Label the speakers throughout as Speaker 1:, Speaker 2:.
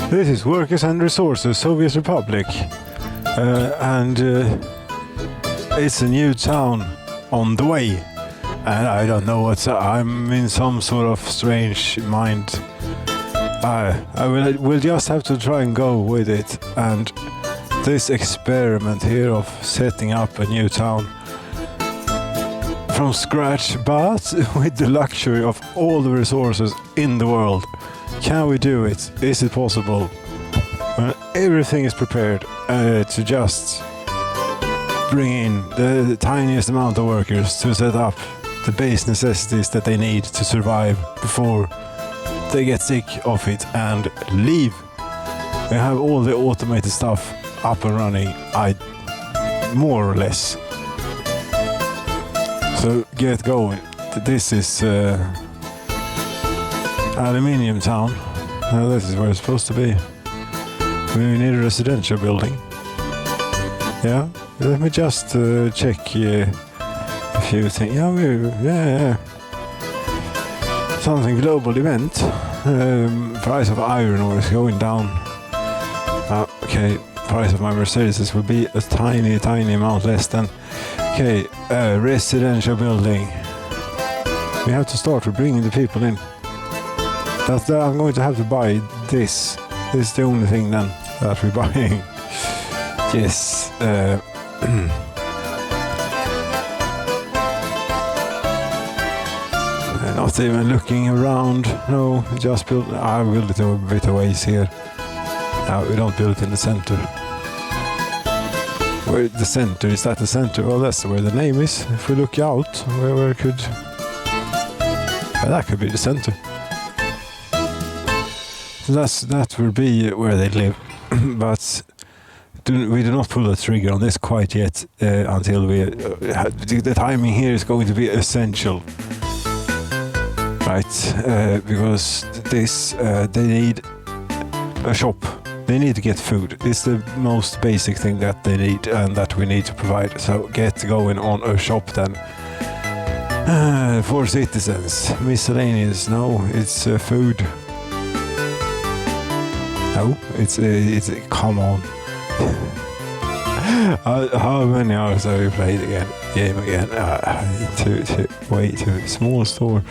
Speaker 1: This is Workers and Resources, Soviet Republic. And it's a new town on the way. And I don't know I'm in some sort of strange mind. We'll just have to try and go with it. And this experiment here of setting up a new town from scratch, but with the luxury of all the resources in the world. Can we do it? Is it possible? When everything is prepared to just bring in the tiniest amount of workers to set up the base necessities that they need to survive before they get sick of it and leave. We have all the automated stuff up and running, more or less. So get going. This is Aluminium Town. This is where it's supposed to be. We need a residential building. Yeah, let me just check a few things. Yeah. Something global event. Price of iron ore is going down. Okay, price of my Mercedes will be a tiny amount less than. Okay, residential building. We have to start with bringing the people in. I'm going to have to buy this. This is the only thing then that we're buying. Yes. Not even looking around. No, just build. I build it a bit of ways here. No, we don't build it in the center. Where the center, is that the center? Well, that's where the name is. If we look out, where could... that could be the center. That will be where they live. But we do not pull the trigger on this quite yet until the timing here is going to be essential. Right, because they need a shop. They need to get food. It's the most basic thing that they need and that we need to provide. So get going on a shop then. For citizens. Miscellaneous. No, it's food. No, it's come on. How many hours have you played game again? Way too small store.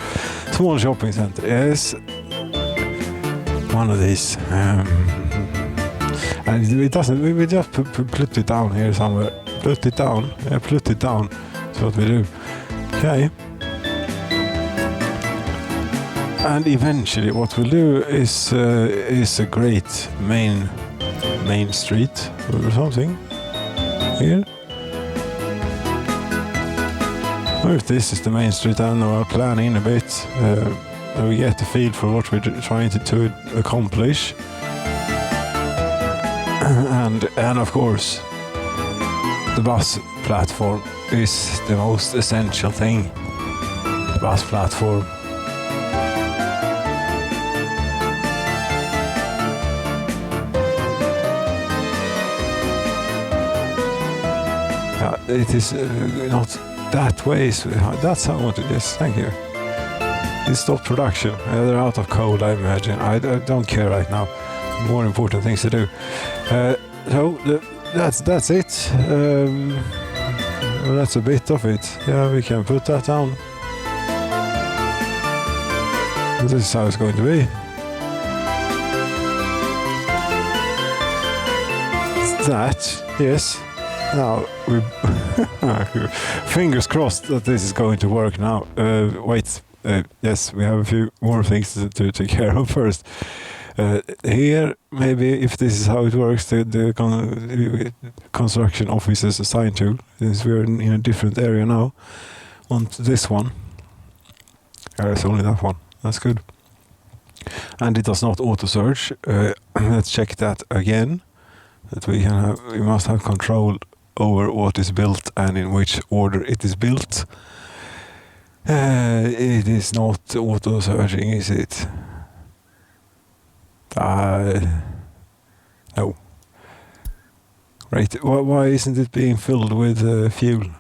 Speaker 1: Small shopping center. Yes. One of these. And it doesn't, we just put it down here somewhere. Put it down. Yeah, put it down. That's what we do. Okay. And eventually what we'll do is a great main street or something. Here. Or if this is the main street, I don't know, I'll plan in a bit. We get the feel for what we're trying to accomplish. And of course, the bus platform is the most essential thing. The bus platform. It is not that way. That's how I want to do this. Thank you. It stopped production. They're out of coal, I imagine. I don't care right now. More important things to do. So that's it. Well, that's a bit of it. Yeah, we can put that down. This is how it's going to be. That, yes. Now, we fingers crossed that this is going to work now. Wait, yes, we have a few more things to take care of first. Here, maybe if this is how it works, the construction office is assigned to, since we're in a different area now, on this one. There's only that one. That's good. And it does not auto-search. Let's check that again. That we must have control over what is built and in which order it is built. It is not auto-searching, is it? No. Right, why isn't it being filled with fuel?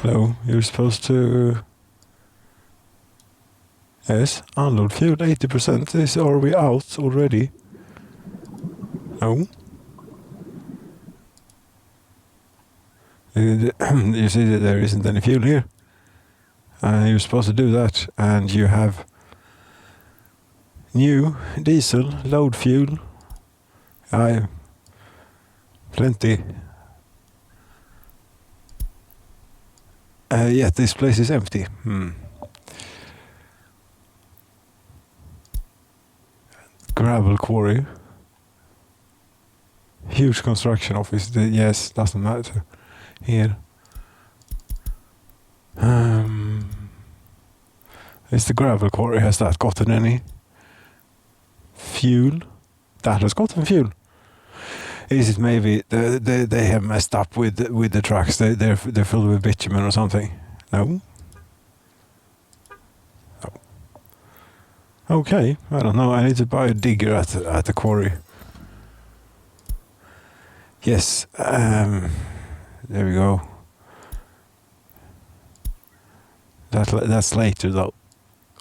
Speaker 1: No, you're supposed to... Yes, unload fuel 80%. Are we out already? No. You see that there isn't any fuel here. You're supposed to do that, and you have new diesel, load fuel. Plenty. Yet this place is empty. Gravel quarry. Huge construction office. Yes, doesn't matter. Here. Is the gravel quarry, has that gotten any fuel? That has gotten fuel. Is it maybe they have messed up with the trucks? They're filled with bitumen or something? No. No. Okay, I don't know. I need to buy a digger at the quarry. Yes. There we go. That's later though.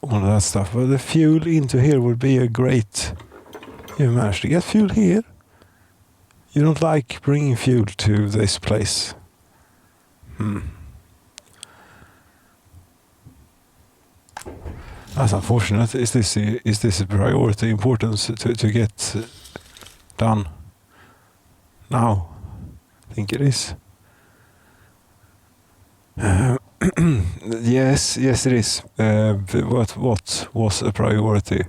Speaker 1: All of that stuff. But the fuel into here would be a great. You managed to get fuel here. You don't like bringing fuel to this place. That's unfortunate. Is this a priority importance to get done now? I think it is. Yes, it is. What was a priority?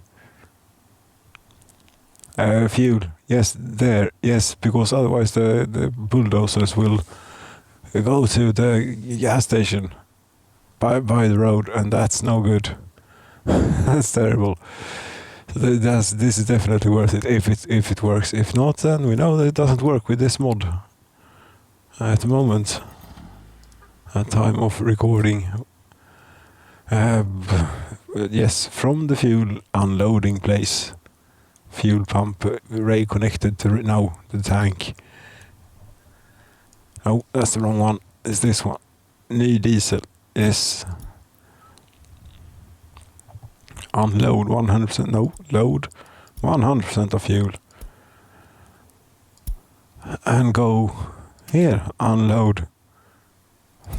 Speaker 1: Fuel. Yes, there. Yes, because otherwise the bulldozers will go to the gas station by the road, and that's no good. That's terrible. This is definitely worth it if it works. If not, then we know that it doesn't work with this mod at the moment. At time of recording. Yes, from the fuel unloading place. Fuel pump array connected to now the tank. Oh, that's the wrong one. It's this one. New diesel. Yes. Unload 100%. No, load 100% of fuel. And go here. Unload.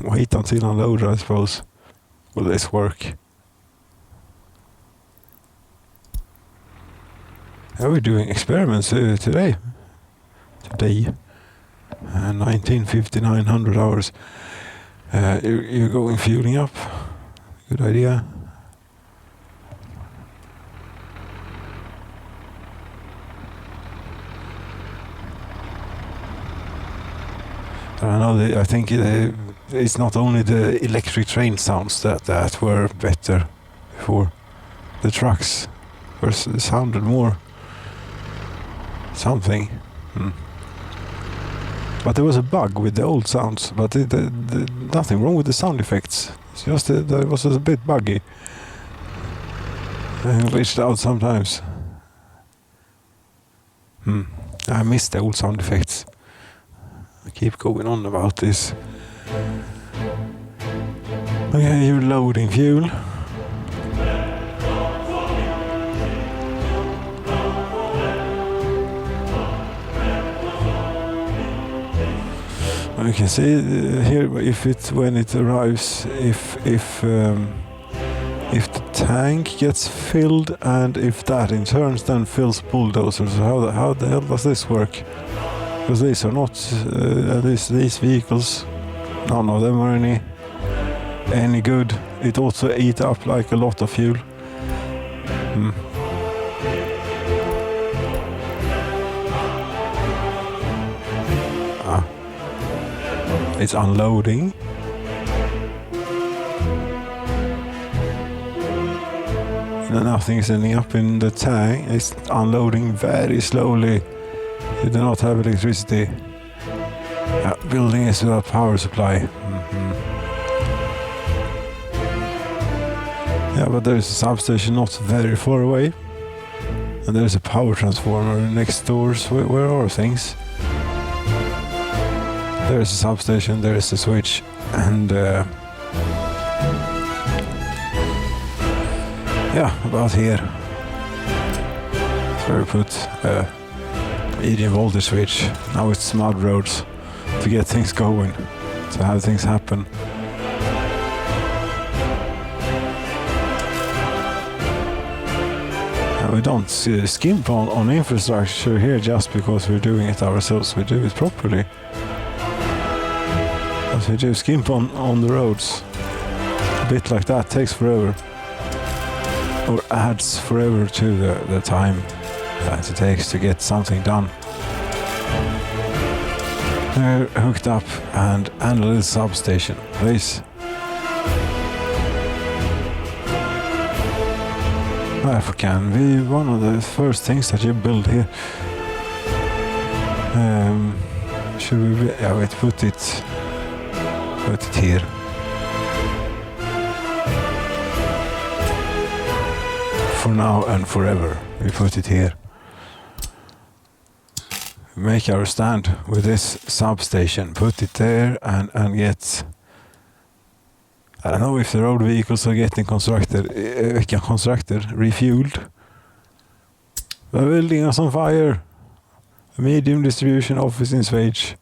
Speaker 1: Wait until unloaded, I suppose. Will this work? We're doing experiments today. 19,900 hours. You're going fueling up. Good idea. I think it's not only the electric train sounds that were better before. The trucks sounded more something. But there was a bug with the old sounds, but nothing wrong with the sound effects. It's just that it was a bit buggy. Glitched out sometimes. I miss the old sound effects. I keep going on about this. Okay, you're loading fuel. You can see here when it arrives, if the tank gets filled, and if that in turn then fills bulldozers. How the hell does this work? Because these are not these vehicles. None of them are any good. It also eat up like a lot of fuel. It's unloading. Nothing's ending up in the tank. It's unloading very slowly. You do not have electricity. Building is without power supply. Yeah, but there's a substation not very far away. And there's a power transformer next door. So where are things? There's a substation, there's a switch, and yeah, about here. So we put medium voltage switch. Now it's mud roads to get things going, to have things happen. And we don't skimp on infrastructure here just because we're doing it ourselves. We do it properly. As we do skimp on the roads. A bit like that takes forever. Or adds forever to the time that it takes to get something done. They're hooked up and a little substation, please. That can be one of the first things that you build here. Should we? Yeah, wait. Put it here. For now and forever, we put it here. Make our stand with this substation, put it there and get... I don't know if the road vehicles are getting constructed, refueled. The building is on fire. A medium distribution office in Schweiz.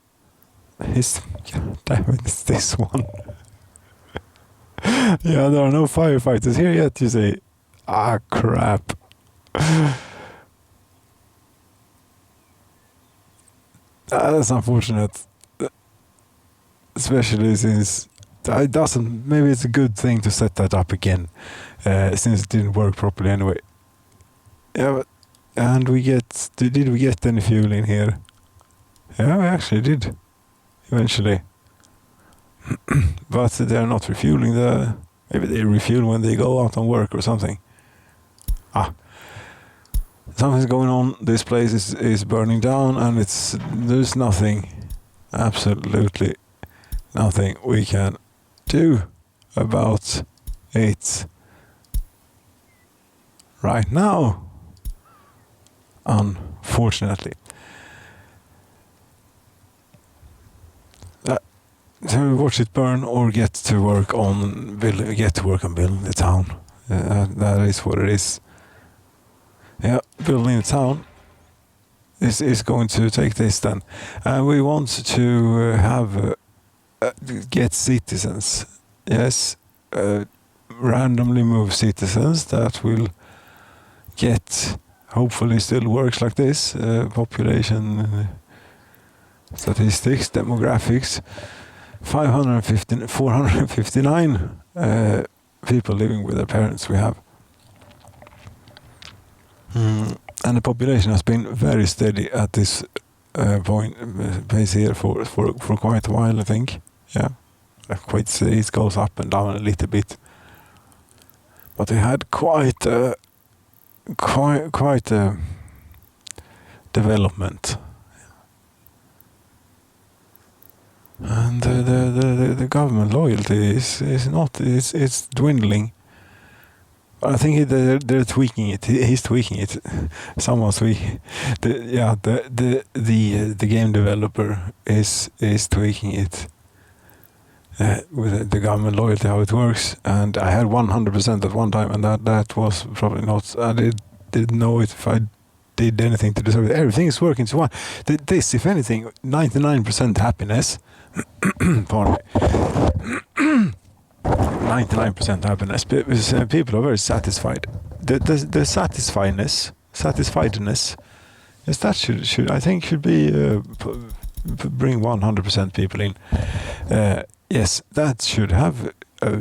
Speaker 1: God damn it, it's this one. Yeah, there are no firefighters here yet, you say. Ah, crap. That's unfortunate. Especially since it doesn't... Maybe it's a good thing to set that up again. Since it didn't work properly anyway. Yeah, but... And we get... Did we get any fuel in here? Yeah, we actually did. Eventually. But they're not refueling the... Maybe they refuel when they go out on work or something. Ah. Something's going on. This place is burning down and there's nothing, absolutely nothing we can do about it right now, unfortunately. To watch it burn or get to work on building the town. That is what it is. Yeah, building the town is going to take this then. And we want to have get citizens. Yes, randomly move citizens that will get, hopefully still works like this, population statistics, demographics, 459 people living with their parents we have. And the population has been very steady at this pace here for quite a while, I think. Yeah, quite steady. It goes up and down a little bit, but we had quite a development, and the government loyalty is not, it's dwindling. I think they're tweaking it. He's tweaking it. Someone's tweaking. The game developer is tweaking it with the government loyalty, how it works. And I had 100% at one time, and that was probably not. I didn't know if I did anything to deserve it. Everything is working to one. This, if anything, 99% happiness. Pardon me. 99% happiness. People are very satisfied. The satisfiedness, yes, that should I think should be bring 100% people in. Yes, that should have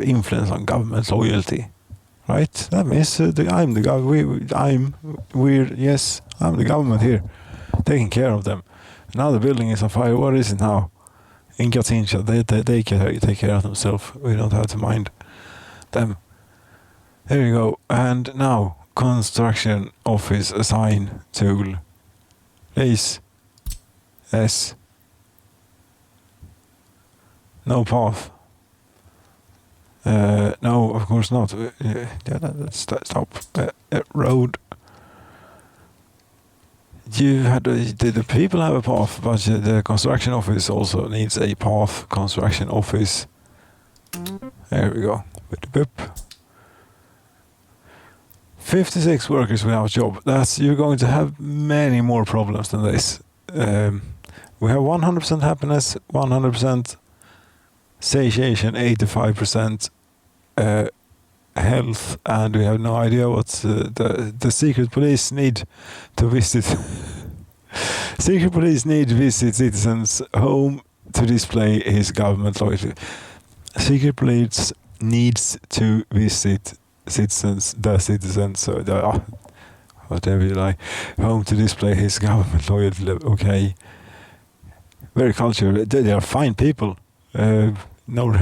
Speaker 1: influence on government loyalty, right? That means I'm the I'm the government here, taking care of them. Now the building is on fire. What is it now? In Katincha, they can take care of themselves. We don't have to mind them. There you go. And now, construction office assign tool. Please. Yes. No path. No, of course not. Stop. Road. The people have a path, but the construction office also needs a path. Construction office. There we go. 56 workers without a job. You're going to have many more problems than this. we have 100% happiness, 100% satiation, 85% health, and we have no idea what the secret police need to visit. Secret police need to visit citizens' home to display his government loyalty. Secret police needs to visit whatever you like, home to display his government loyalty. Okay, very cultural. They are fine people. No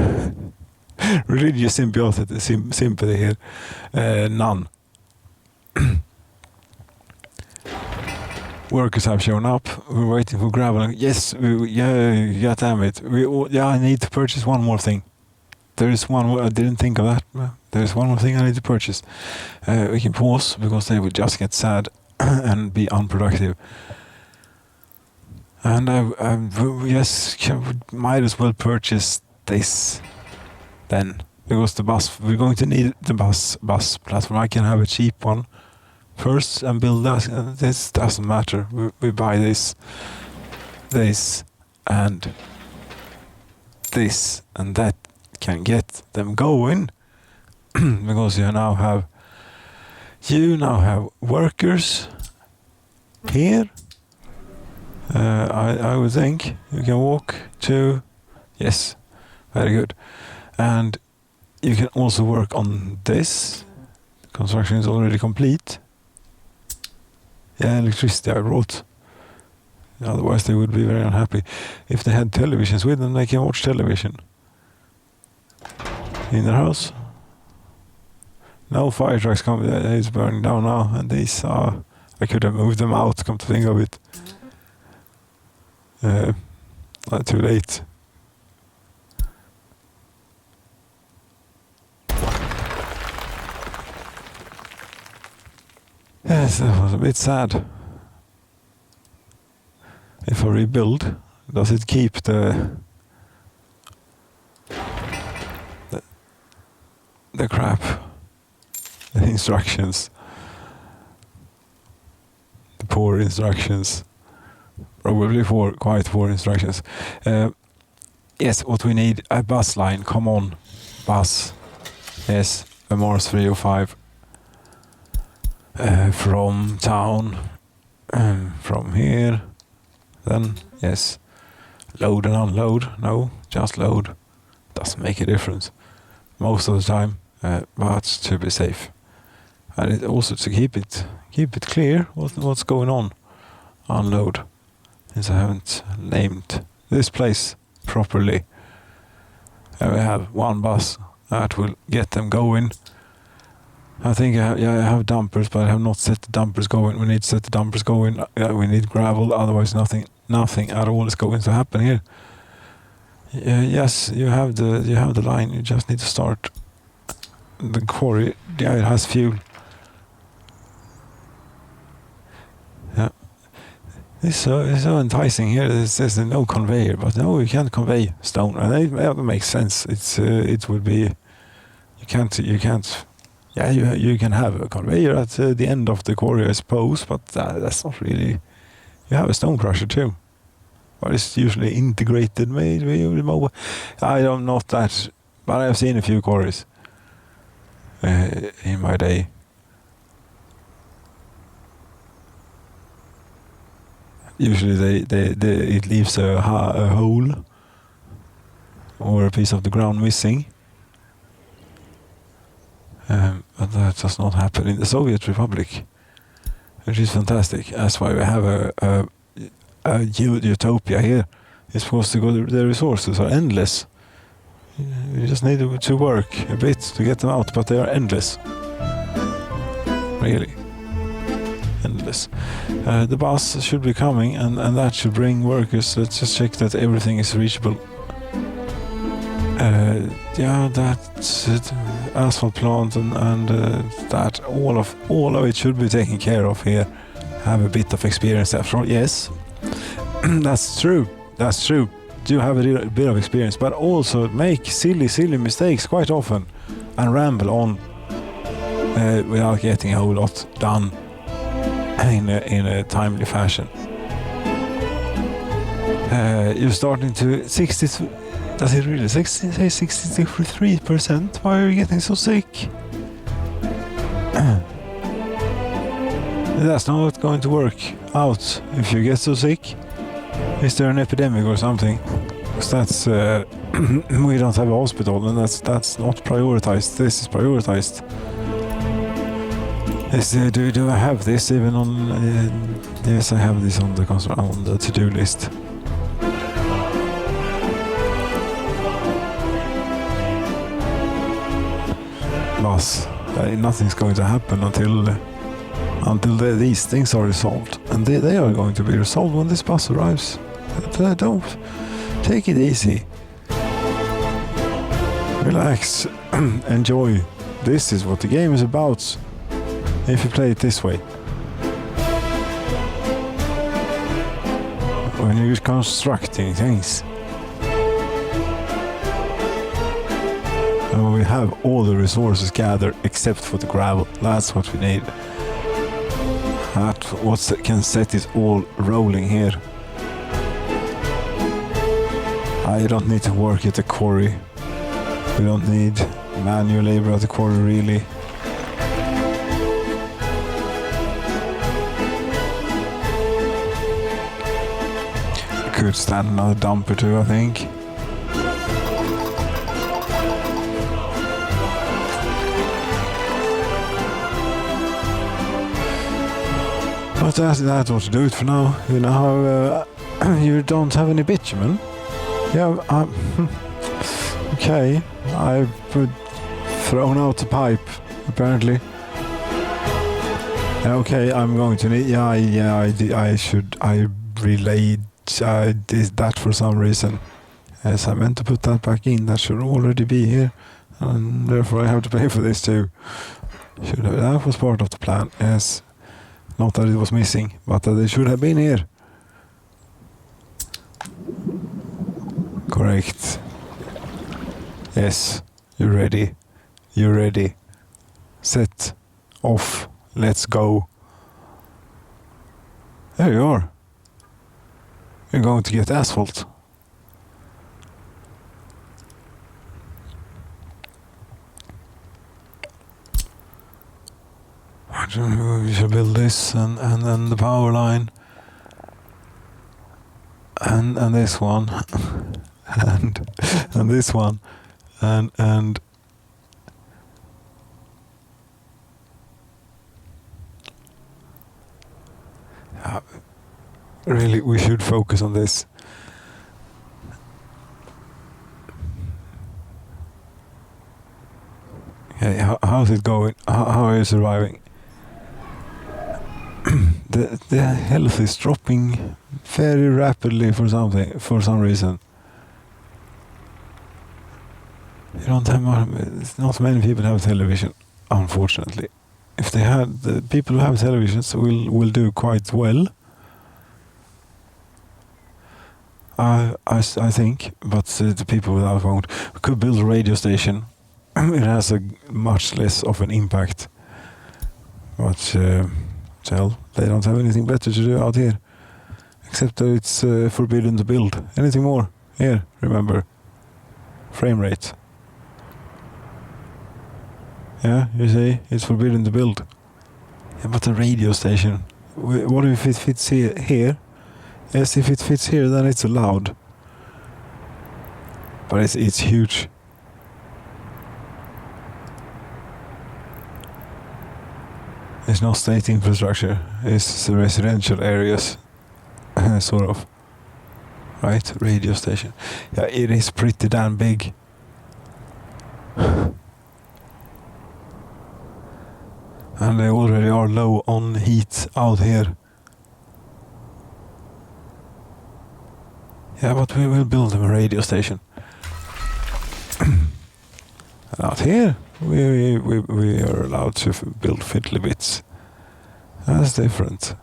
Speaker 1: religious sympathy here. None. Workers have shown up. We're waiting for gravel. Yes, yeah, damn it. I need to purchase one more thing. There is one more. I didn't think of that. There is one more thing I need to purchase. We can pause because they would just get sad and be unproductive. And might as well purchase this then, because we're going to need the bus platform. I can have a cheap one first and build that. This doesn't matter. We buy this, and this, and that can get them going. Because you now have workers here. I would think you can walk to. Yes, very good. And you can also work on this. Construction is already complete. Yeah, electricity I brought. Otherwise they would be very unhappy. If they had televisions with them, they can watch television in their house. No fire trucks coming. It's burning down now, and these are. I could have moved them out. Come to think of it, not too late. Yes, that was a bit sad. If I rebuild, does it keep the crap? The instructions, the poor instructions, probably quite poor instructions. Yes, what we need, a bus line. Come on, bus. Yes, a Mars 305 from town, from here. Then yes, load and unload. No, just load. Doesn't make a difference most of the time, but to be safe. And it also to keep it clear what's going on. Unload, since I haven't named this place properly. And we have one bus that will get them going. I think I have dumpers, but I have not set the dumpers going. We need to set the dumpers going. We need gravel, otherwise nothing at all is going to happen here. Yes, you have the line. You just need to start the quarry. Yeah, it has fuel. Yeah, it's so enticing here. There's no conveyor, but no, you can't convey stone, and it makes sense. It would be you can't. Yeah, you can have a conveyor at the end of the quarry, I suppose, but that's not really. You have a stone crusher too, but it's usually integrated. Maybe mobile. I don't know that, but I've seen a few quarries in my day. Usually it leaves a hole or a piece of the ground missing. But that does not happen in the Soviet Republic, which is fantastic. That's why we have a utopia here. It's supposed to go. The resources are endless. You just need to work a bit to get them out, but they are endless. Really. Endless. The bus should be coming, and that should bring workers. Let's just check that everything is reachable. That's it. Asphalt plant and that all of it should be taken care of here. Have a bit of experience after all. Yes, that's true. Do have a bit of experience, but also make silly mistakes quite often, and ramble on without getting a whole lot done in a timely fashion. You're starting to 60. Does it really say 63%? Why are you getting so sick? That's not going to work out if you get so sick. Is there an epidemic or something? Because that's we don't have a hospital, and that's not prioritized. This is prioritized. Do I have this even on? Yes, I have this on the to-do list. But nothing's going to happen until these things are resolved, and they are going to be resolved when this bus arrives. Don't take it easy. Relax, enjoy. This is what the game is about. If you play it this way, when you're constructing things. And we have all the resources gathered except for the gravel. That's what we need. That's what can set it all rolling here. I don't need to work at the quarry. We don't need manual labor at the quarry, really. Could stand another dump or two, I think. But that's what to do it for now. You know how you don't have any bitumen? Yeah, okay. I've thrown out the pipe, apparently. Okay, I'm going to need... I relayed... I did that for some reason. Yes, I meant to put that back in. That should already be here. And therefore I have to pay for this too. That was part of the plan, yes. Not that it was missing, but that it should have been here. Correct. Yes, you're ready. You're ready. Set. Off. Let's go. There you are. You're going to get asphalt. We should build this and then the power line. And this one. and this one. And really, we should focus on this. Okay, how's it going? How are you surviving? The health is dropping very rapidly for some reason. You don't have not many people have television, unfortunately. If they had, the people who have televisions will do quite well. I think, but the people without won't. We could build a radio station. It has a much less of an impact. But well, they don't have anything better to do out here, except that it's forbidden to build anything more. Here, remember, frame rate. Yeah, you see, it's forbidden to build. Yeah, but a radio station. What if it fits here? Yes, if it fits here, then it's allowed. But it's huge. It's not state infrastructure. It's residential areas, sort of. Right, radio station. Yeah, it is pretty damn big. And they already are low on heat out here. Yeah, but we will build them a radio station. And out here, we are allowed to build fiddly bits. That's different.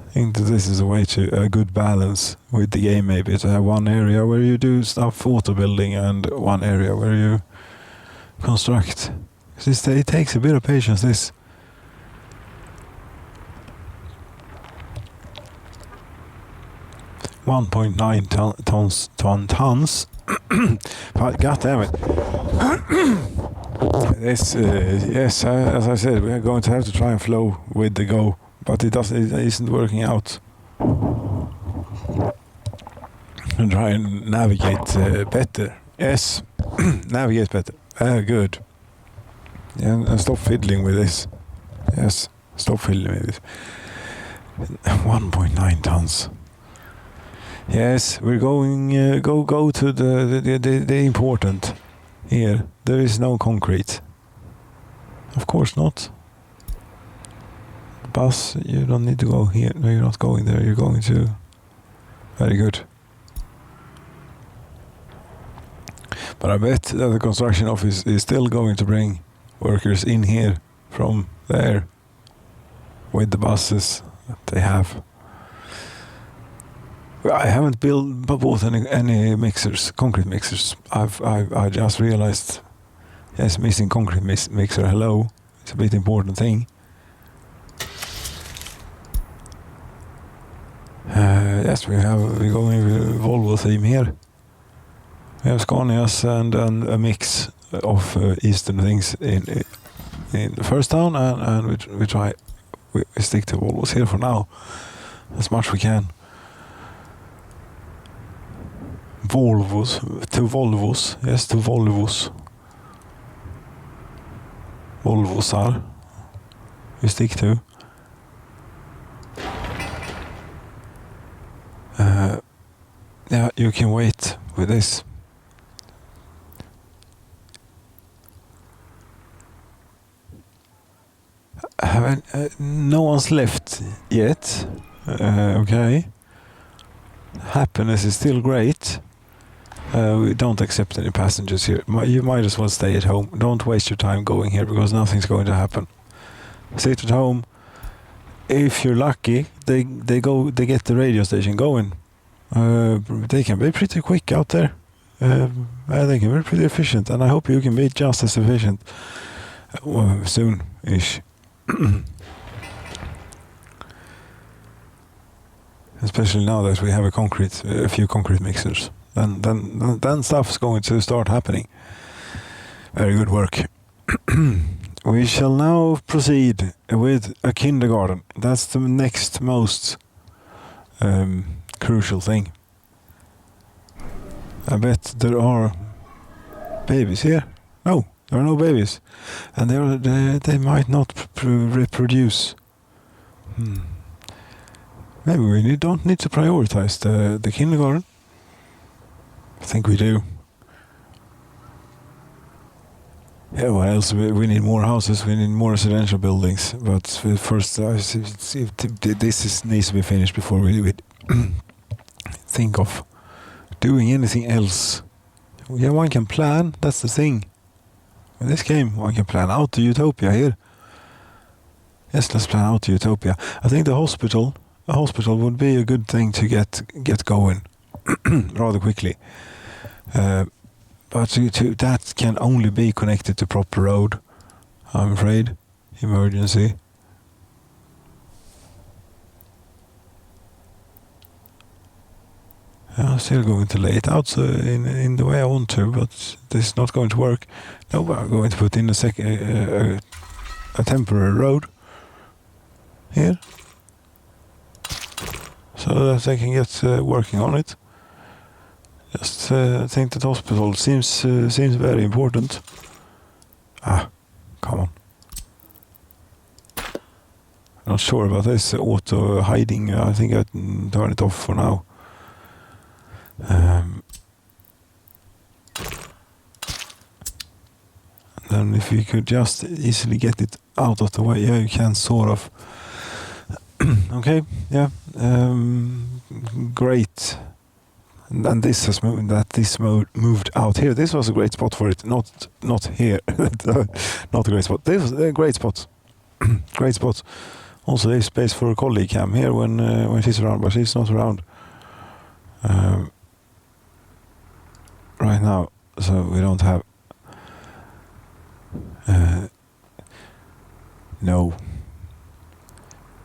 Speaker 1: I think that this is a way to a good balance with the game, maybe, to have one area where you do stuff auto building and one area where you construct. It takes a bit of patience, this. 1.9 tons. But God damn it. This, yes, as I said, we are going to have to try and flow with the go, but it isn't working out. And try and navigate better. Yes, navigate better. Good. Yeah, and stop fiddling with this. Yes, stop fiddling with this. 1.9 tons. Yes, we're going go to the important. Here, there is no concrete. Of course not. Bus, you don't need to go here. No, you're not going there. You're going to. Very good. But I bet that the construction office is still going to bring workers in here from there with the buses that they have. I haven't bought any mixers, concrete mixers. I just realized, yes, missing concrete mixer. Hello, it's a bit important thing. Yes, we're going with Volvo theme here. We have Scanias and a mix of Eastern things in the first town, and we stick to Volvos here for now, as much we can. Volvos, yes, to Volvos. Volvosar, we stick to. Yeah, you can wait with this. No one's left yet. Okay. Happiness is still great. We don't accept any passengers here. You might as well stay at home. Don't waste your time going here because nothing's going to happen. Sit at home. If you're lucky, they get the radio station going. They can be pretty quick out there. They can be pretty efficient, and I hope you can be just as efficient soon-ish. Especially now that we have a few concrete mixers, then stuff's going to start happening. Very good work. We shall now proceed with a kindergarten. That's the next most crucial thing. I bet there are babies here. No, there are no babies, and they might not reproduce. Maybe we don't need to prioritize the kindergarten. I think we do. Yeah, what else? We need more houses, we need more residential buildings. But first, this needs to be finished before we think of doing anything else. Yeah, one can plan, that's the thing. In this game, one can plan out the utopia here. Yes, let's plan out the utopia. I think a hospital would be a good thing to get going rather quickly. But that can only be connected to proper road, I'm afraid. Emergency. I'm still going to lay it out in the way I want to, but this is not going to work. No, I'm going to put in a temporary road here, so that I can get working on it. Just think that hospital seems very important. Come on. Not sure about this auto hiding. I think I can turn it off for now. Then if you could just easily get it out of the way, yeah, you can sort of. Okay, yeah, great. And this has moved out here. This was a great spot for it. Not here. Not a great spot. This was a great spot. Great spot. Also, there's space for a colleague cam here when she's around, but she's not around right now. So we don't have. No.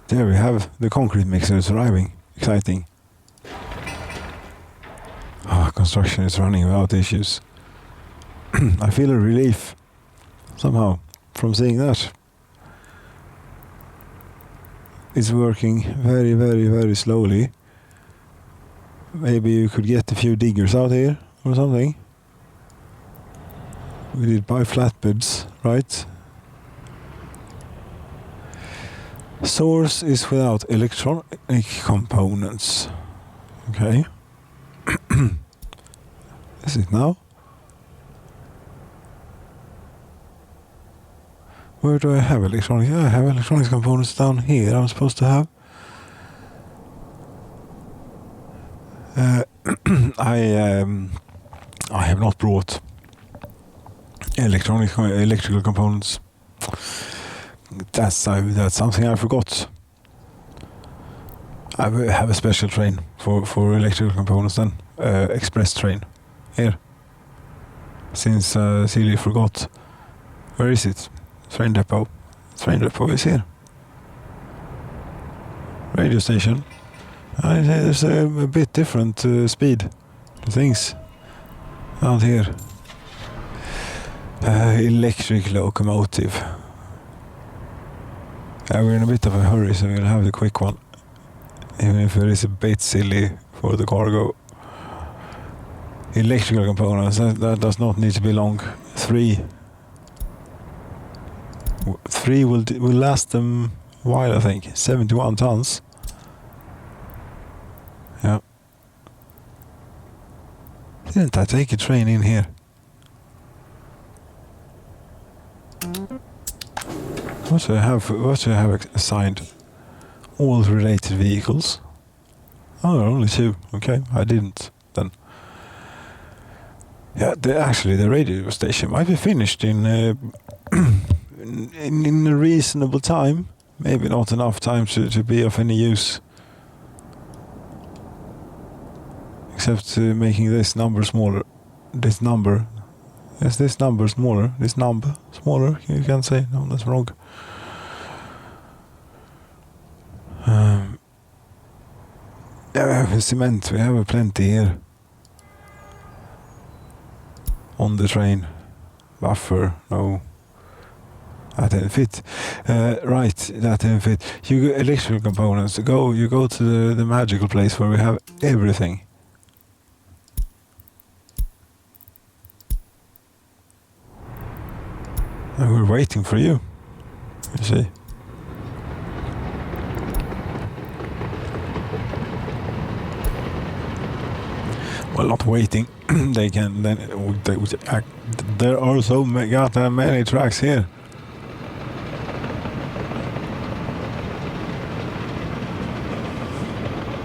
Speaker 1: There we have the concrete mixers arriving. Exciting. construction is running without issues. I feel a relief somehow from seeing that. It's working very, very, very slowly. Maybe you could get a few diggers out here or something. We did buy flatbeds, right? Source is without electronic components. Okay. Is it now? Where do I have electronic? I have electronic components down here. I'm supposed to have. I have not brought electrical components. That's something I forgot. I have a special train for electrical components then. Express train. Here. Since Celia forgot. Where is it? Train depot. Train depot is here. Radio station. There's a bit different speed to things out here. Electric locomotive. We're in a bit of a hurry, so we'll have the quick one. Even if it is a bit silly for the cargo. Electrical components, that does not need to be long. 3 will last them a while, I think. 71 tons. Yeah. Didn't I take a train in here? What should I have assigned? All related vehicles. Oh, only 2. Okay, I didn't then. Yeah, actually the radio station might be finished in in a reasonable time. Maybe not enough time to be of any use. Except making this number smaller. This number. Is this number smaller? This number smaller? You can say, no, that's wrong. We have cement. We have plenty here. On the train. Buffer. No. That didn't fit. Right, that didn't fit. You go electrical components. You go to the magical place where we have everything. And we're waiting for you. You see. Well, not waiting. They can then. There are so many tracks here.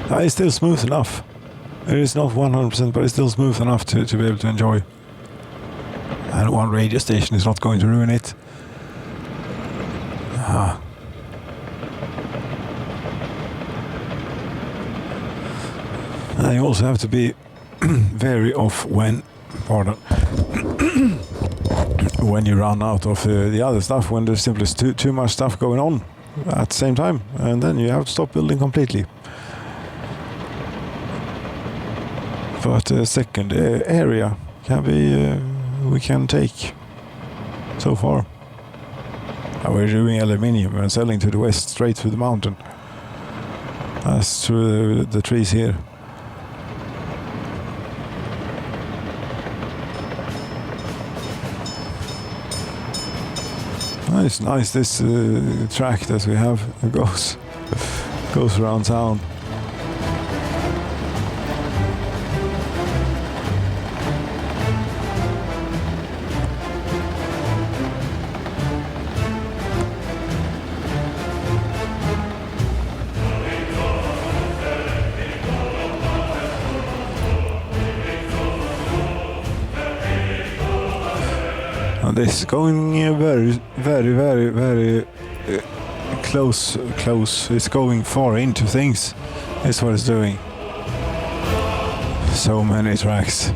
Speaker 1: It's still smooth enough. It is not 100%, but it's still smooth enough to be able to enjoy. And one radio station is not going to ruin it. And you also have to be very off when you run out of the other stuff, when there's simply too much stuff going on at the same time, and then you have to stop building completely. But the second area can be we can take so far. We're doing aluminium and selling to the west, straight through the mountain. That's through the trees here. Nice. This track that we have goes around town. This is going very close. It's going far into things. That's what it's doing. So many tracks.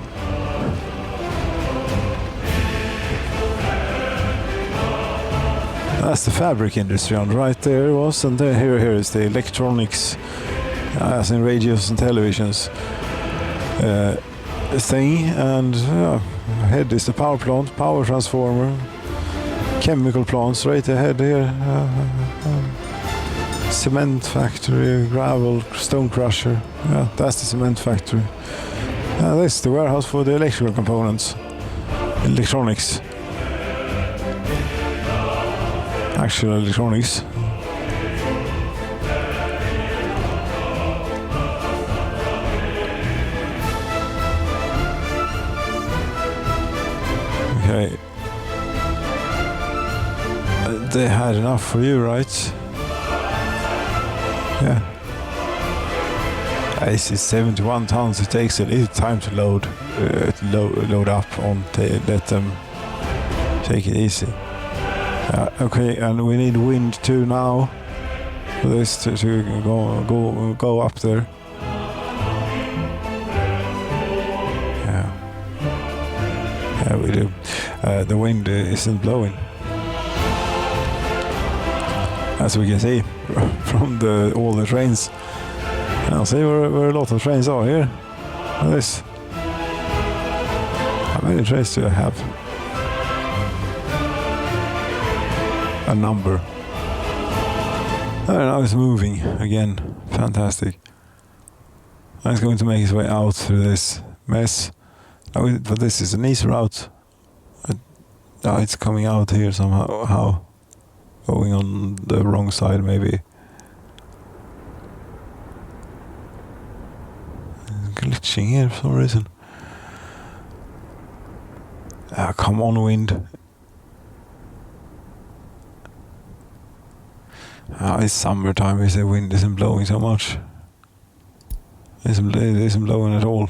Speaker 1: That's the fabric industry on right there was, and here is the electronics, as in radios and televisions. thing, and ahead is the power plant, power transformer, chemical plants right ahead here, cement factory, gravel, stone crusher. Yeah, that's the cement factory. This is the warehouse for the electrical components, electronics, actual electronics. Okay. They had enough for you, right? Yeah. This is 71 tons. It takes a little time to load up on. Let them take it easy. Okay, and we need wind too now for this to go up there. Yeah, we do. The wind isn't blowing, as we can see from all the trains. I'll see where a lot of trains are here. This. How many trains do I have? A number. Now it's moving again. Fantastic. And it's going to make its way out through this mess. But this is an easy route. Now it's coming out here somehow. Going on the wrong side maybe. Glitching here for some reason. Come on, wind. It's summertime, the wind isn't blowing so much. It isn't blowing at all.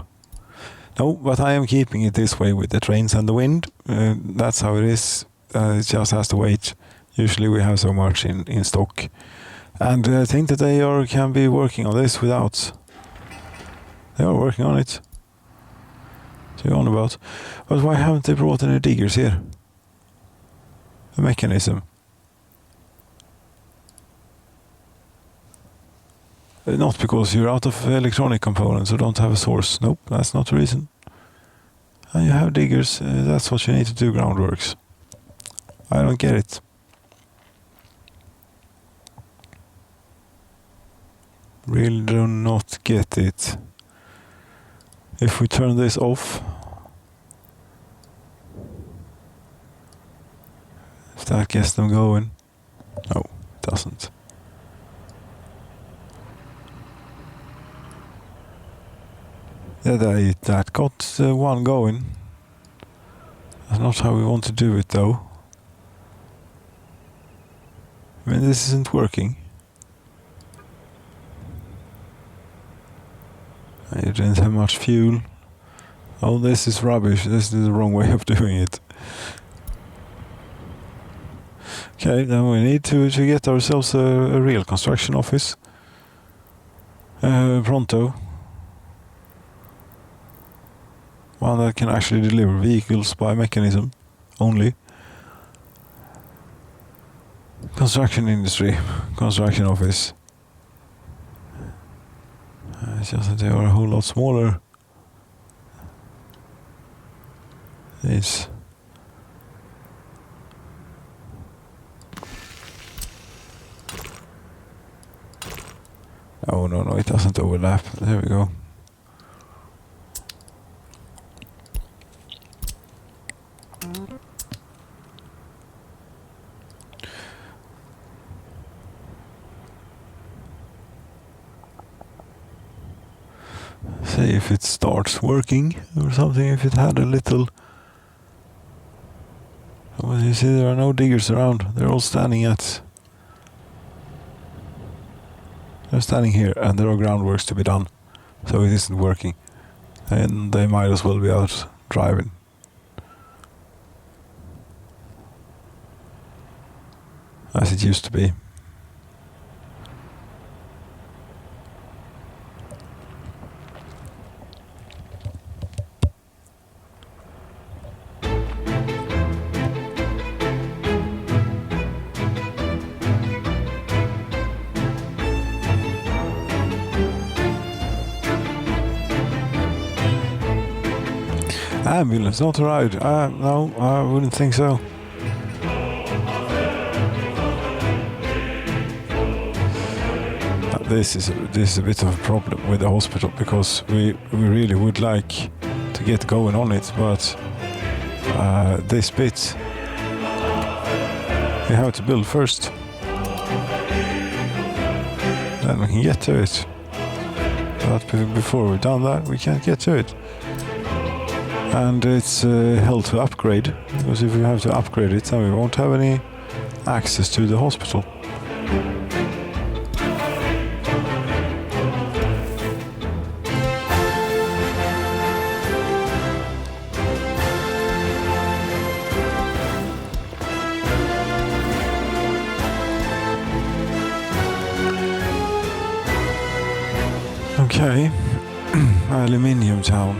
Speaker 1: No, but I am keeping it this way with the trains and the wind. That's how it is. It just has to wait. Usually we have so much in stock. And I think that they can be working on this without. They are working on it. So you're on about. But why haven't they brought any diggers here? The mechanism. Not because you're out of electronic components or don't have a source. Nope, that's not the reason. And you have diggers. That's what you need to do groundworks. I don't get it. Really do not get it. If we turn this off, if that gets them going. No, it doesn't. Yeah, that got one going. That's not how we want to do it though. I mean, this isn't working. You didn't have much fuel. Oh, this is rubbish. This is the wrong way of doing it. Okay, then we need to get ourselves a real construction office. Pronto. One that can actually deliver vehicles by mechanism only. Construction industry, construction office. It's just that they are a whole lot smaller. This. Oh no, it doesn't overlap. There we go. See if it starts working or something, if it had a little. Well, you see there are no diggers around. They're all standing They're standing here and there are groundworks to be done. So it isn't working. And they might as well be out driving. As it used to be. ambulance, not a ride. No, I wouldn't think so. This is a bit of a problem with the hospital, because we really would like to get going on it, but this bit we have to build first. Then we can get to it. But before we've done that, we can't get to it. And it's hell to upgrade, because if we have to upgrade it, then we won't have any access to the hospital. Okay, Aluminium Town.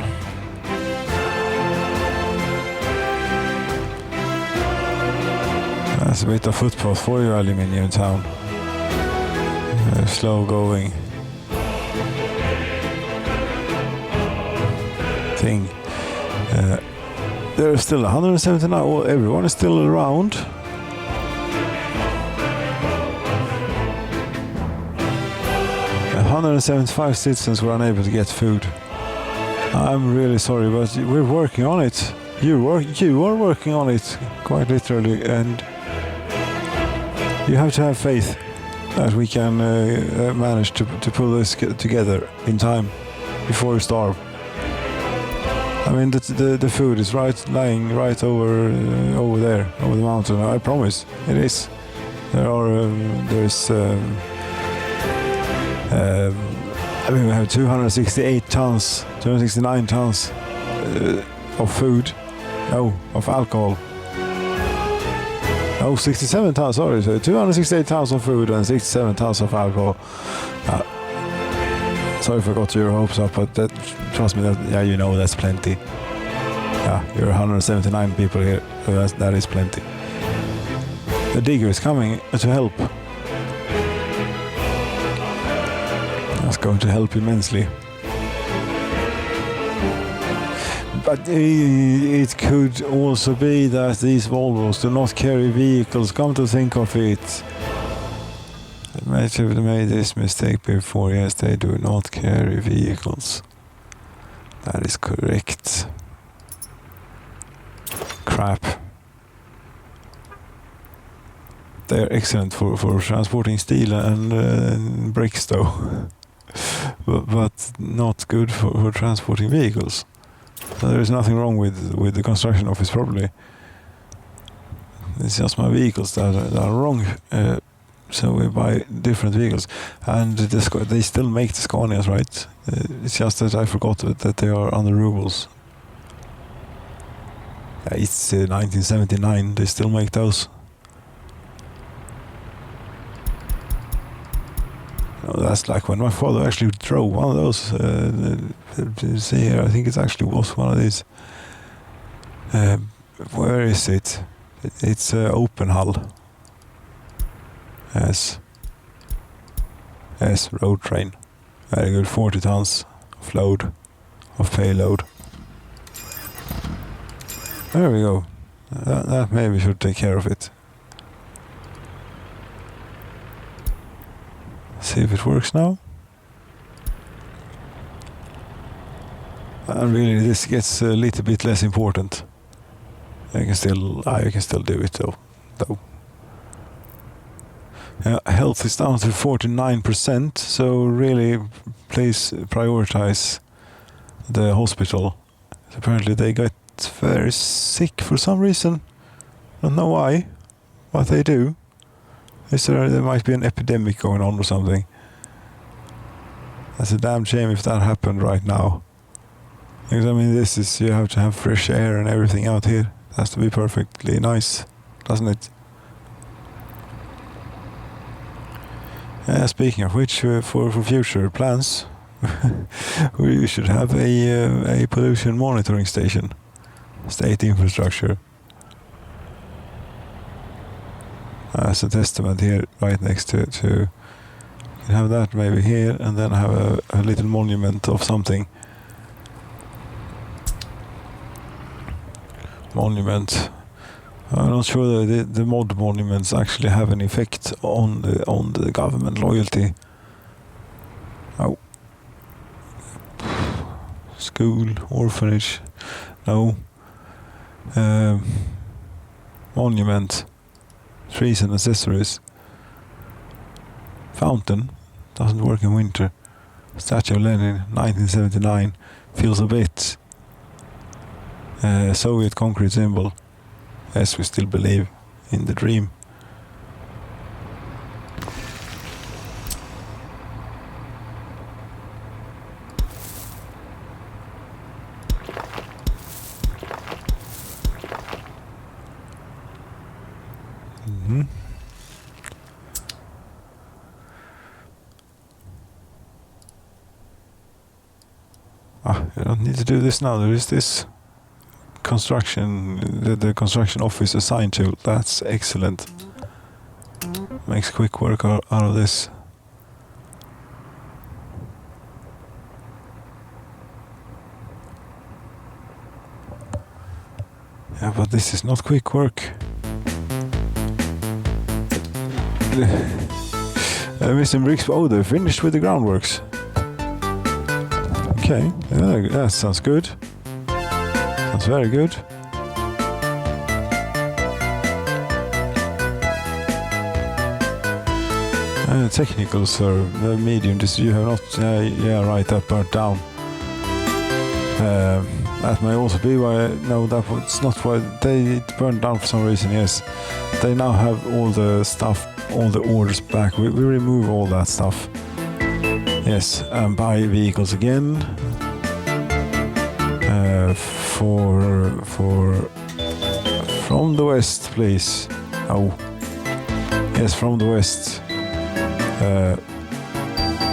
Speaker 1: That's a bit of footpath for you, Aluminium Town. Slow going thing. There are still 179. Well, everyone is still around. And 175 citizens were unable to get food. I'm really sorry, but we're working on it. You are working on it, quite literally, and you have to have faith that we can manage to pull this together in time before we starve. I mean, the food is lying right over there, over the mountain. I promise, it is. I mean, we have 269 tons of food. No, of alcohol. Oh, 67 tons, sorry. So 268 tons of food and 67 tons of alcohol. Sorry if I got your hopes up, but trust me, that's plenty. Yeah, you're 179 people here, so that is plenty. The digger is coming to help. That's going to help immensely. But it could also be that these Volvos do not carry vehicles. Come to think of it. They might have made this mistake before. Yes, they do not carry vehicles. That is correct. Crap. They're excellent for transporting steel and bricks though. but not good for transporting vehicles. So there is nothing wrong with the construction office, probably. It's just my vehicles that are wrong. So we buy different vehicles. And they still make the Scanias, right? It's just that I forgot that they are under rubles. It's 1979, they still make those. That's like when my father actually drove one of those. See here, I think it actually was one of these. Where is it? It's open hull. Yes, road train. Very good, 40 tons of payload. There we go. That maybe should take care of it. See if it works now. And really, this gets a little bit less important. You can still do it though. Health is down to 49%, so really, please prioritize the hospital. Apparently, they got very sick for some reason. Don't know why, but they do. There might be an epidemic going on or something. That's a damn shame if that happened right now. Because I mean, you have to have fresh air and everything out here. It has to be perfectly nice, doesn't it? Speaking of which, for future plans, we should have a pollution monitoring station, state infrastructure. As a testament here, right next to you can have that maybe here, and then have a little monument of something. monument. I'm not sure that the mod monuments actually have an effect on the government loyalty. Oh. School, orphanage, no. Monument, trees and accessories. Fountain, doesn't work in winter. Statue of Lenin, 1979, feels a bit. Soviet concrete symbol. Yes, we still believe in the dream. You don't need to do this now. There is this construction, the construction office assigned tool. That's excellent. Makes quick work out of this. Yeah, but this is not quick work. Mr. Briggs, oh, they're finished with the groundworks. Okay, yeah, that sounds good. Sounds very good. Technical, sir. The medium, you have not. Yeah, right. That burnt down. That may also be why. No, that's not why it burned down for some reason. Yes, they now have all the stuff, all the orders back. We remove all that stuff. Yes, and buy vehicles again. From the west, please. Oh, yes, from the west.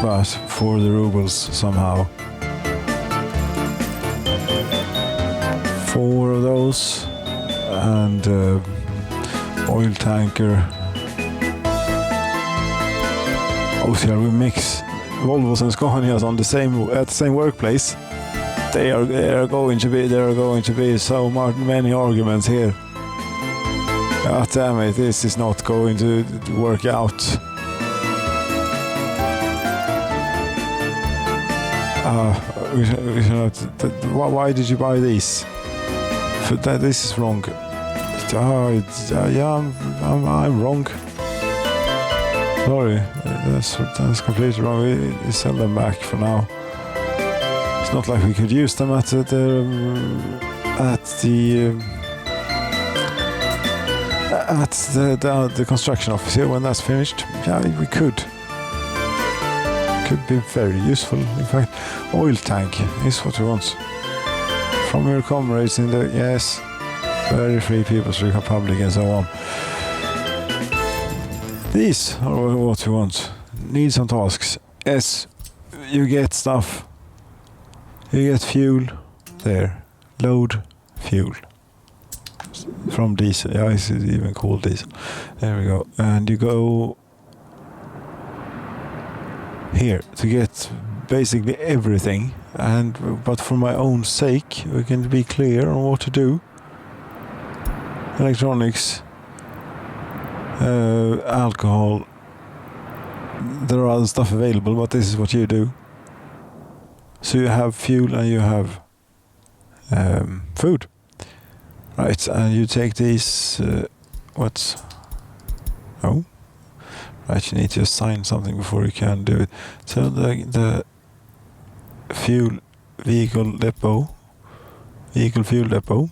Speaker 1: But for the rubles somehow. 4 of those, and oil tanker. Oh, shall we mix Volvos and Scanias on at the same workplace? There are going to be so many arguments here. God damn it! This is not going to work out. We should have why did you buy these? This is wrong. Yeah, I'm wrong. Sorry, that's completely wrong. We sell them back for now. It's not like we could use them at the construction office here when that's finished. Yeah, we could. Could be very useful. In fact, oil tank is what we want. From your comrades in the very free People's Republic and so on. These are what we want. Need some tasks. Yes, you get stuff. You get fuel. There. Load fuel. From diesel. Yeah, it's even called diesel. There we go. And you go here to get basically everything. But for my own sake, we can be clear on what to do. Electronics. Alcohol. There are other stuff available, but this is what you do. So you have fuel and you have food. Right, and you take these. Oh. Right, you need to assign something before you can do it. So the fuel vehicle fuel depot.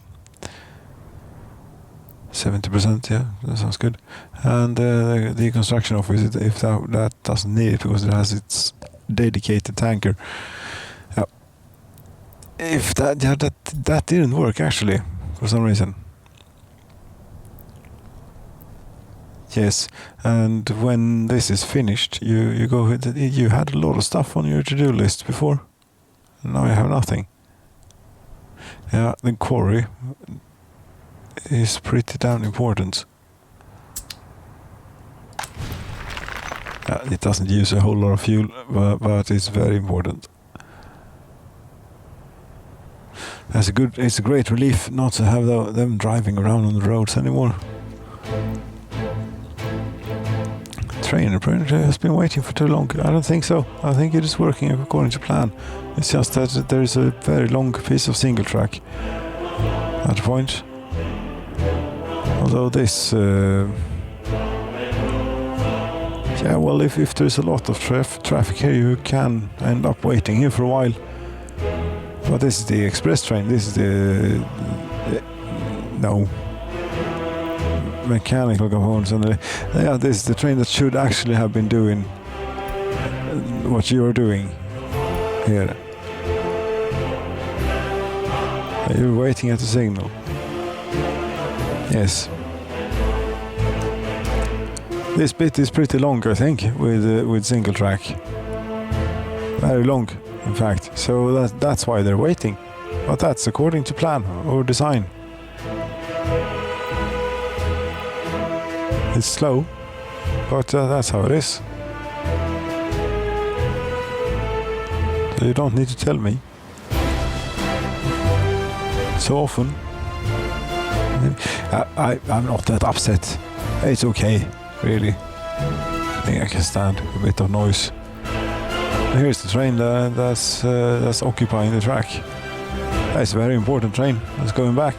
Speaker 1: 70%, yeah, that sounds good. And the construction office, if that doesn't need it because it has its dedicated tanker. If that didn't work actually for some reason. Yes, and when this is finished, you go with you had a lot of stuff on your to-do list before. Now you have nothing. Yeah, the quarry is pretty damn important. It doesn't use a whole lot of fuel, but it's very important. It's a great relief not to have them driving around on the roads anymore. Train apparently has been waiting for too long. I don't think so. I think it is working according to plan. It's just that there is a very long piece of single track at the point. Although this... yeah, well, if there's a lot of traffic here, you can end up waiting here for a while. But this is the express train. This is the no mechanical components, and yeah, this is the train that should actually have been doing what you are doing here. You're waiting at the signal. Yes. This bit is pretty long, I think, with single track. Very long, in fact. So that's why they're waiting. But that's according to plan or design. It's slow, but that's how it is. So you don't need to tell me. So often. I'm not that upset. It's okay. Really, I think I can stand a bit of noise. Here's the train that's occupying the track. That's a very important train. It's going back.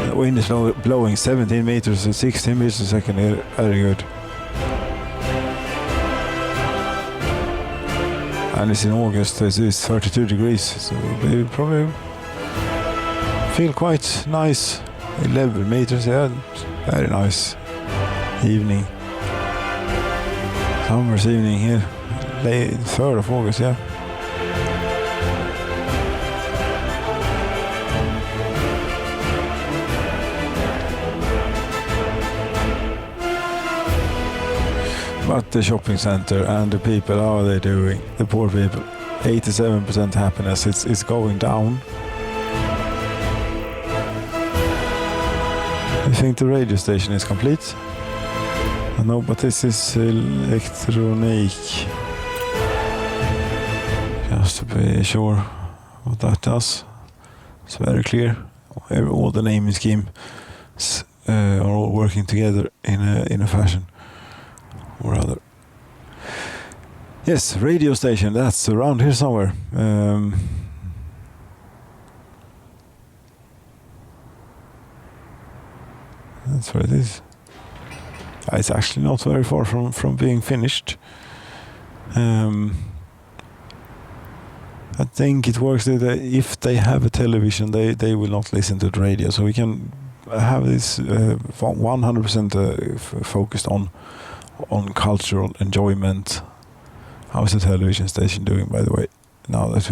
Speaker 1: The wind is blowing 17 meters at 16 meters a second here. Very good. And it's in August. It's 32 degrees, so we probably feel quite nice. 11 meters, yeah, very nice. Evening, summer's evening here, late 3rd of August, yeah. But the shopping center and the people, how are they doing? The poor people, 87% happiness. It's going down. I think the radio station is complete. No, but this is electronic. Just to be sure what that does. It's very clear. All the naming schemes are all working together in a fashion or other. Yes, radio station. That's around here somewhere. That's where it is. It's actually not very far from being finished. I think it works that if they have a television, they will not listen to the radio. So we can have this 100% focused on cultural enjoyment. How's the television station doing, by the way? Now that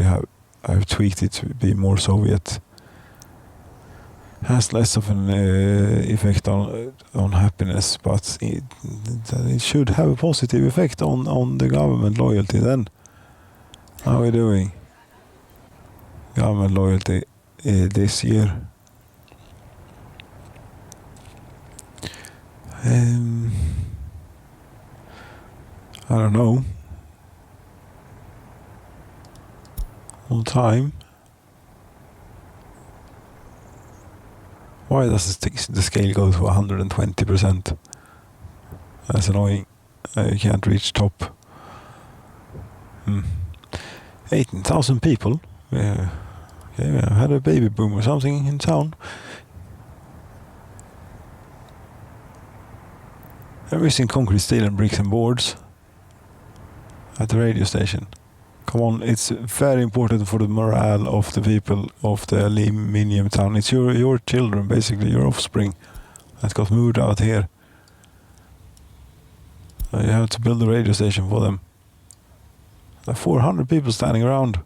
Speaker 1: I've tweaked it to be more Soviet. Has less of an effect on happiness, but it should have a positive effect on the government loyalty then. How are we doing? Government loyalty this year. I don't know. On time. Why does the scale go to 120%? That's annoying. You can't reach top. 18,000 people. Okay, we had a baby boom or something in town. They're missing concrete, steel and bricks and boards at the radio station. Come on, it's very important for the morale of the people of the aluminium town. It's your children, basically, your offspring, that got moved out here. So you have to build a radio station for them. There are 400 people standing around.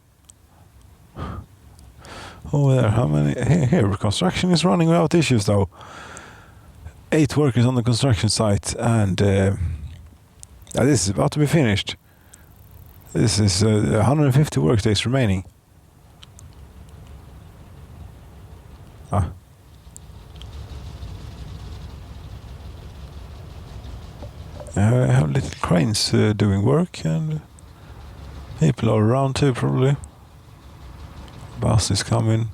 Speaker 1: Over there, how many? Here, construction is running without issues, though. 8 workers on the construction site, and this is about to be finished. This is 150 workdays remaining. I have little cranes doing work, and people are around too, probably. bus is coming.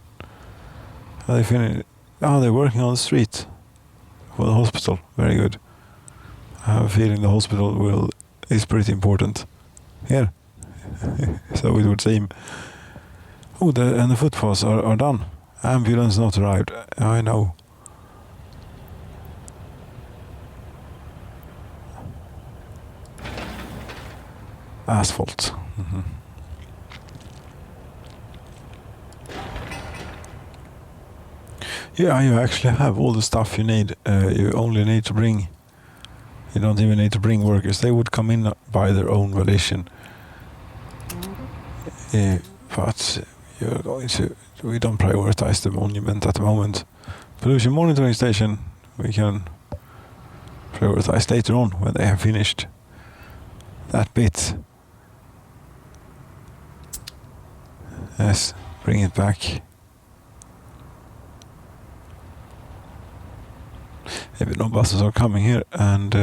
Speaker 1: Are they finished? Oh, they're working on the street for the hospital. Very good. I have a feeling the hospital is pretty important here. So it would seem. Oh, and the footpaths are done. Ambulance not arrived. I know. Asphalt. Mm-hmm. Yeah, you actually have all the stuff you need. You only need to bring. You don't even need to bring workers. They would come in by their own volition. But you're going to. We don't prioritize the monument at the moment. Pollution monitoring station. We can prioritize later on when they have finished that bit. Yes, bring it back. Maybe no buses are coming here, and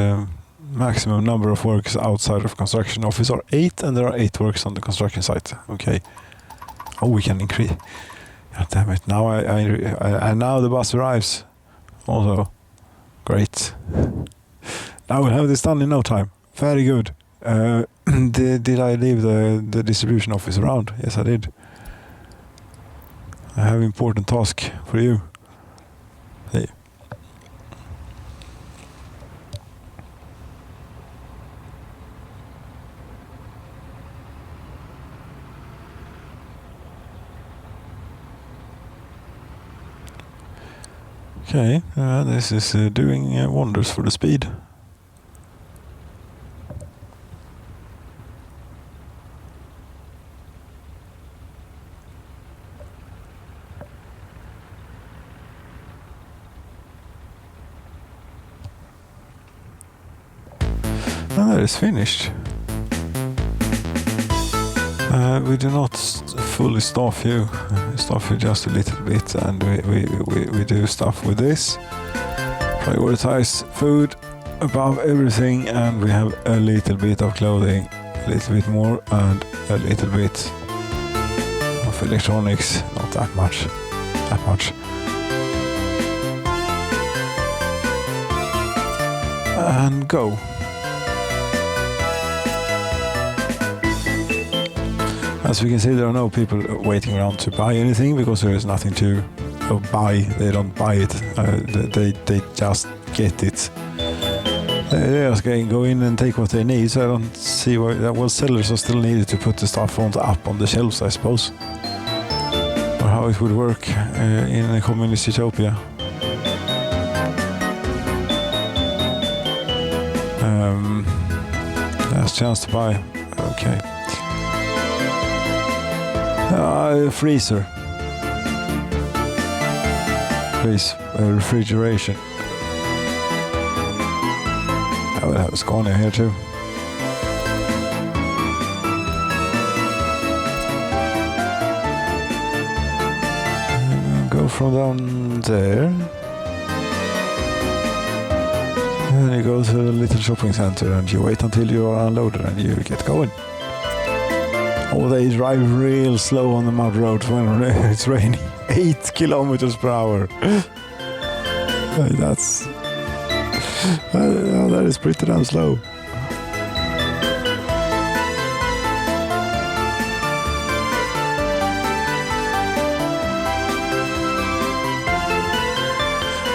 Speaker 1: maximum number of workers outside of construction office are 8, and there are 8 workers on the construction site. Okay. Oh, we can increase. God damn it! Now and now the bus arrives. Also, great. Now we'll have this done in no time. Very good. Did I leave the distribution office around? Yes, I did. I have important task for you. Hey. Okay, this is doing wonders for the speed. And that is finished. We do not fully staff you just a little bit, and we do stuff with this. Prioritize food above everything, and we have a little bit of clothing, a little bit more, and a little bit of electronics. Not that much. And go. As we can see, there are no people waiting around to buy anything because there is nothing to buy. They don't buy it. They just get it. They just go in and take what they need. So I don't see why. Well, sellers are still needed to put the stuff up on the shelves, I suppose, or how it would work in a communist utopia. Last chance to buy. Okay. Freezer. Please, refrigeration. I will have a Scania here too. Go from down there. And you go to the little shopping center and you wait until you are unloaded and you get going. Oh, they drive real slow on the mud roads when it's raining. 8 kilometers per hour. That is pretty damn slow.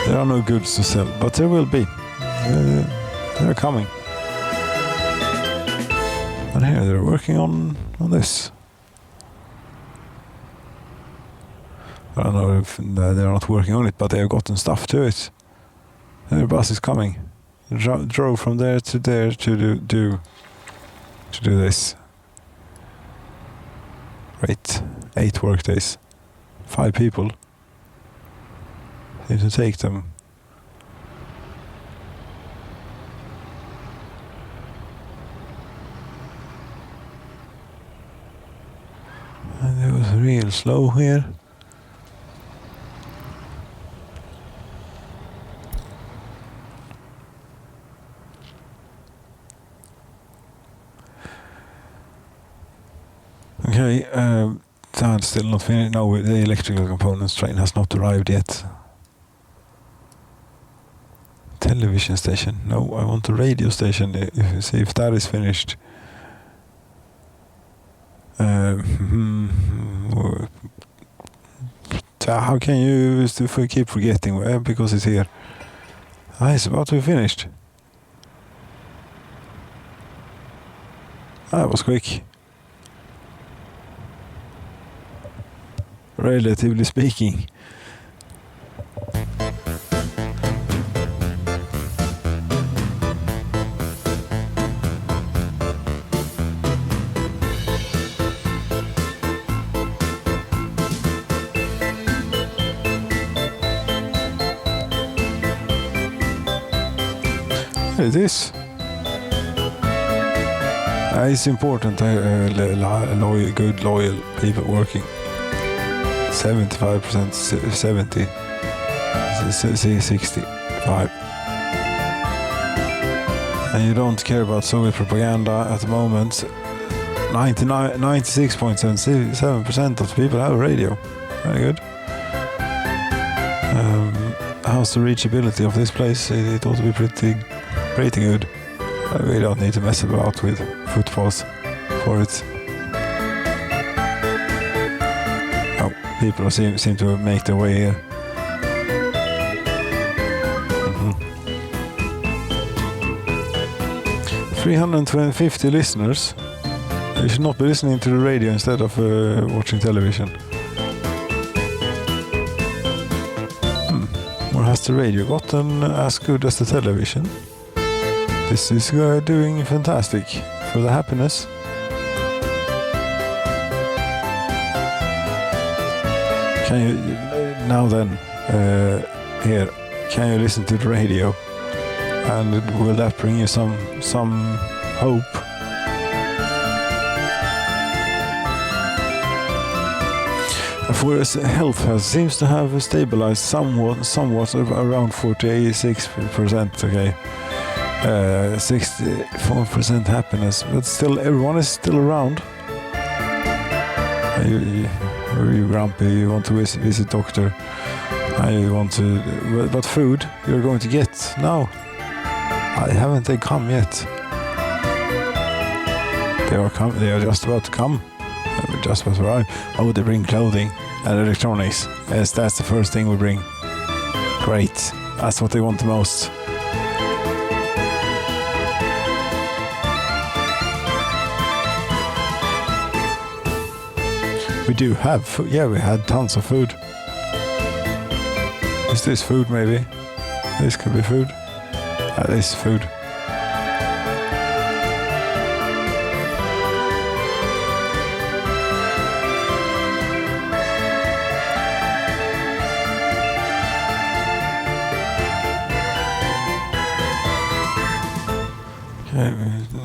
Speaker 1: There are no goods to sell, but there will be. They're coming. And here they're working on this. I don't know if they're not working on it, but they have gotten stuff to it. Their bus is coming. Drove from there to there to do this. Great. 8 work days. 5 people. Need to take them. And it was real slow here. Okay, Still not finished. No, the electrical components train has not arrived yet. Television station. No, I want a radio station. See if that is finished. How can you keep forgetting? Because it's here. It's about to be finished. That was quick. Relatively speaking. It is. It's important. Good, loyal people working. 75%, 70, 65. And you don't care about Soviet propaganda at the moment. 96.77% of the people have a radio. Very good. How's the reachability of this place? It ought to be pretty good. We don't need to mess about with footfalls for it. People seem to make their way here. 350 listeners. You should not be listening to the radio instead of watching television. Or has the radio gotten as good as the television? This is doing fantastic for the happiness. Can you now then here? Can you listen to the radio? And will that bring you some hope? For health seems to have stabilized somewhat around 46%. Okay, 64% happiness, but still everyone is still around. Are you grumpy? You want to visit doctor? You want to, but food you're going to get now. Haven't they come yet? They are just about to come. Just about to arrive. Oh, they bring clothing and electronics. Yes, that's the first thing we bring. Great. That's what they want the most. We do have food. Yeah, we had tons of food. Is this food maybe? This could be food. This is food.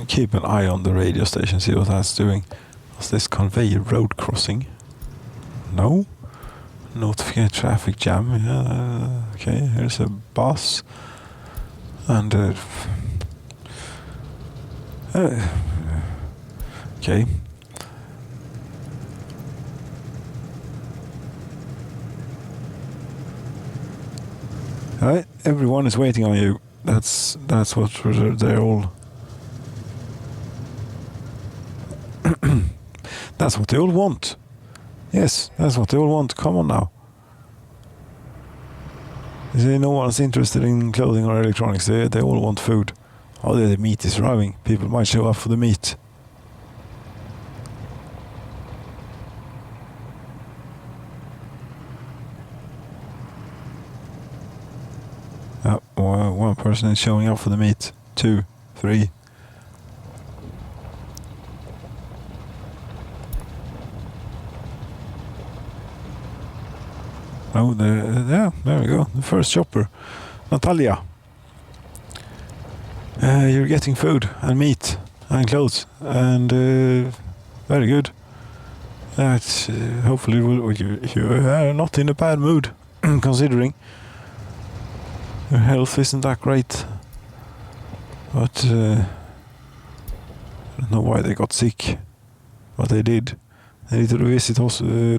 Speaker 1: Keep an eye on the radio station, see what that's doing. Does this convey road crossing? No. Notificate traffic jam. Yeah, okay, here's a bus. And okay. Alright, everyone is waiting on you. That's what they're all. That's what they all want. Yes, that's what they all want. Come on now. You see, no one's interested in clothing or electronics. They all want food. Oh, the meat is arriving. People might show up for the meat. One person is showing up for the meat. 2, 3. Oh, there we go. The first shopper, Natalia. You're getting food and meat and clothes, and very good. Hopefully, you are not in a bad mood, considering your health isn't that great. But I don't know why they got sick, but they did. I need to visit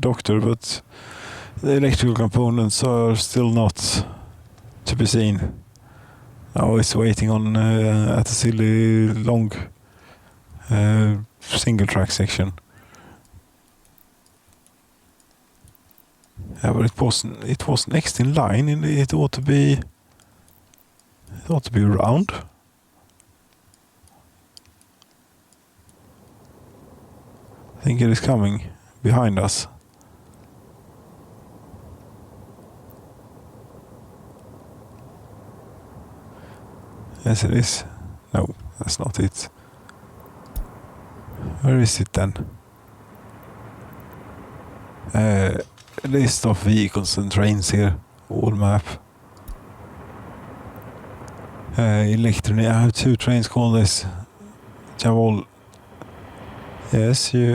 Speaker 1: doctor, but the electrical components are still not to be seen. Now it's waiting on at a silly long single track section. Yeah, but it was next in line, and it ought to be around. I think it is coming behind us. Yes, it is. No, that's not it. Where is it then? List of vehicles and trains here. All map. Electronic. I have 2 trains called this. Javol. Yes, you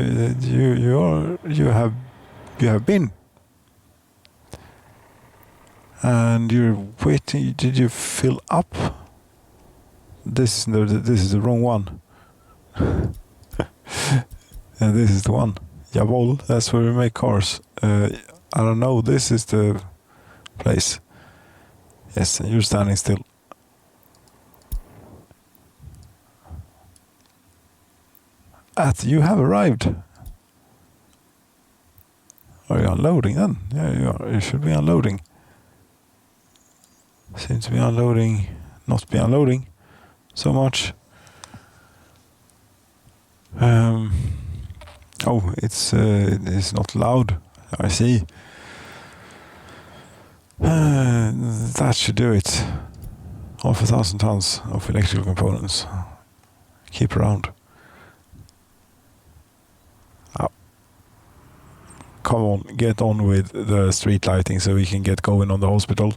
Speaker 1: have been. And you're waiting. Did you fill up? This is the wrong one. And this is the one. Javol, that's where we make cars. I don't know, this is the place. Yes, and you're standing still. You have arrived. Are you unloading then? Yeah, you are. You should be unloading. Seem to be unloading, not be unloading so much. Oh, it's not loud. I see. That should do it. 500 tons of electrical components. Keep around. Oh. Come on, get on with the street lighting so we can get going on the hospital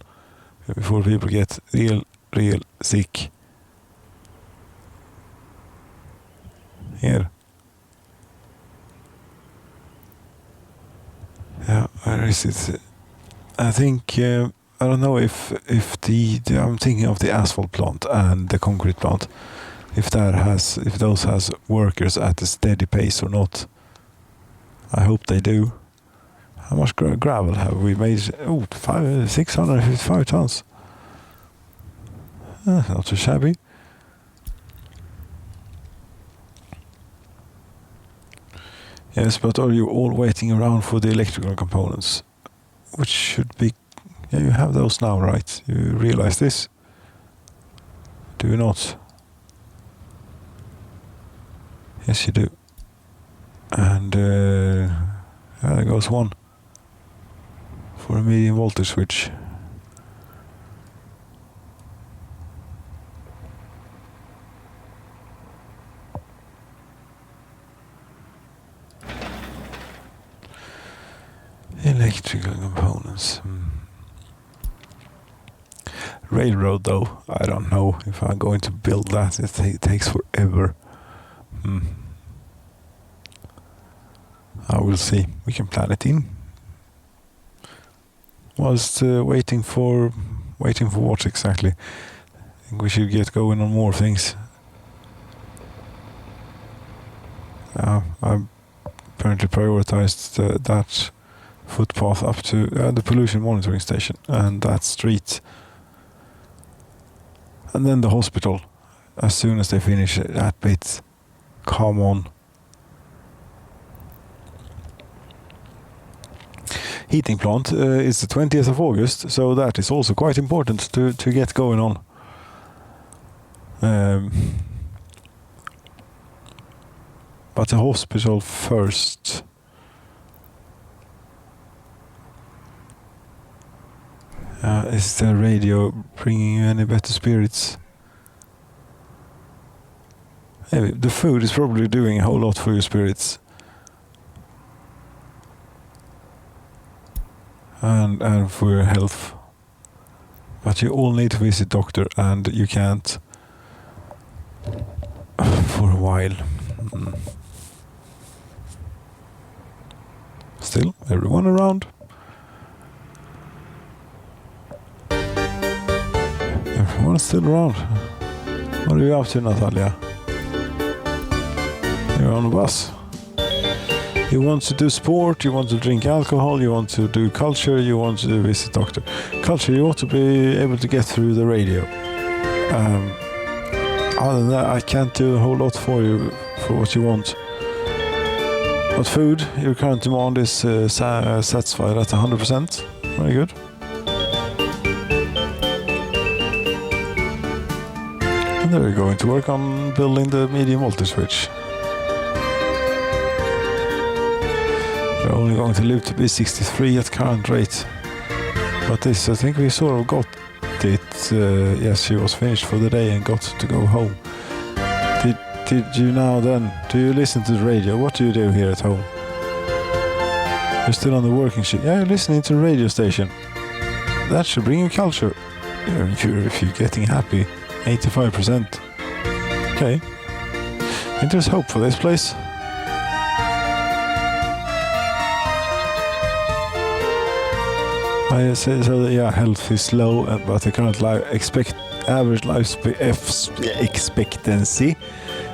Speaker 1: before people get real sick. Here. Yeah, where is it? I think I don't know if I'm thinking of the asphalt plant and the concrete plant. If those has workers at a steady pace or not. I hope they do. How much gravel have we made? 655 tons. Not too shabby. Yes, but are you all waiting around for the electrical components? Which should be... Yeah, you have those now, right? You realize this? Do you not? Yes, you do. And there goes one. For a medium voltage switch. Electrical components. Railroad, though, I don't know if I'm going to build that. It takes forever. I will see. We can plan it in. Whilst waiting for what exactly? I think we should get going on more things. I apparently prioritized that footpath up to the pollution monitoring station and that street, and then the hospital as soon as they finish that bit. Come on. Heating plant is the 20th of August, so that is also quite important to get going on. But the hospital first. Is the radio bringing you any better spirits? Maybe the food is probably doing a whole lot for your spirits. And for your health. But you all need to visit doctor, and you can't for a while. Still, everyone around. Everyone's still around. What are you up to, Natalia? You're on the bus. You want to do sport, you want to drink alcohol, you want to do culture, you want to visit doctor. Culture, you ought to be able to get through the radio. Other than that, I can't do a whole lot for you for what you want. But food, your current demand is satisfied at 100%. Very good. And then we're going to work on building the medium voltage switch. We're only going to live to be 63 at current rate. But this, I think we sort of got it. Yes, she was finished for the day and got to go home. Did you now then? Do you listen to the radio? What do you do here at home? You're still on the working shift. Yeah, you're listening to the radio station. That should bring you culture. If you're getting happy, 85%. Okay. I think there's hope for this place. I say so that, yeah, health is low, but the current average life expectancy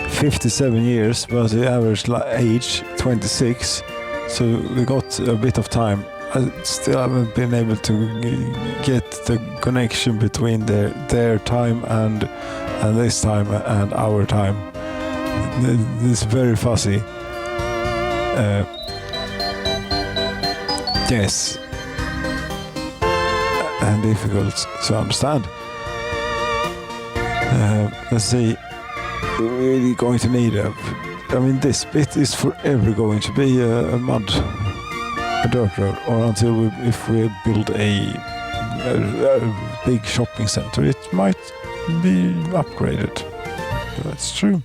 Speaker 1: 57 years, but the average age 26. So we got a bit of time. I still haven't been able to get the connection between their time and this time and our time. It's very fuzzy. Yes. And difficult to understand. Let's see. We're really going to need this bit is forever going to be a dirt road, or until if we build a big shopping center, it might be upgraded. That's true.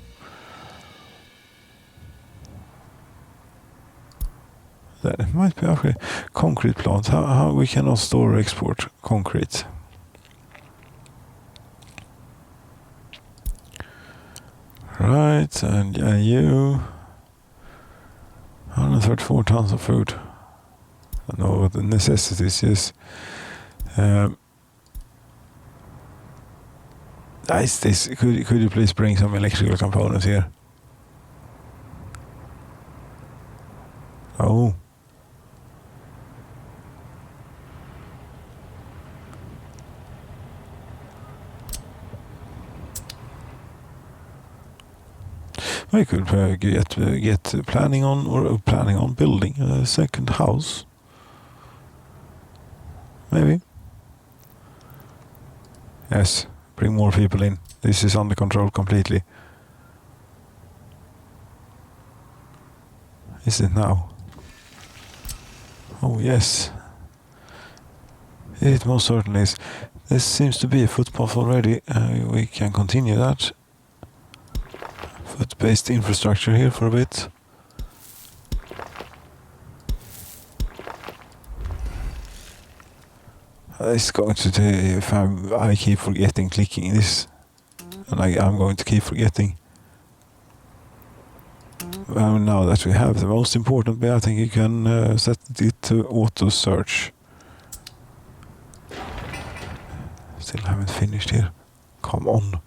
Speaker 1: That it might be upgraded. Concrete plant. How we cannot store or export concrete. Right, and you 134 tons of food. No, the necessities, yes. Is this? Could you please bring some electrical components here? Oh. We could get planning on building a second house. Maybe. Yes, bring more people in. This is under control completely. Is it now? Oh yes. It most certainly is. This seems to be a footpath already. We can continue that. Foot-based infrastructure here for a bit. It's going to take, if I keep forgetting clicking this, and I'm going to keep forgetting. Now that we have the most important bit, I think you can set it to auto search. Still haven't finished here. Come on.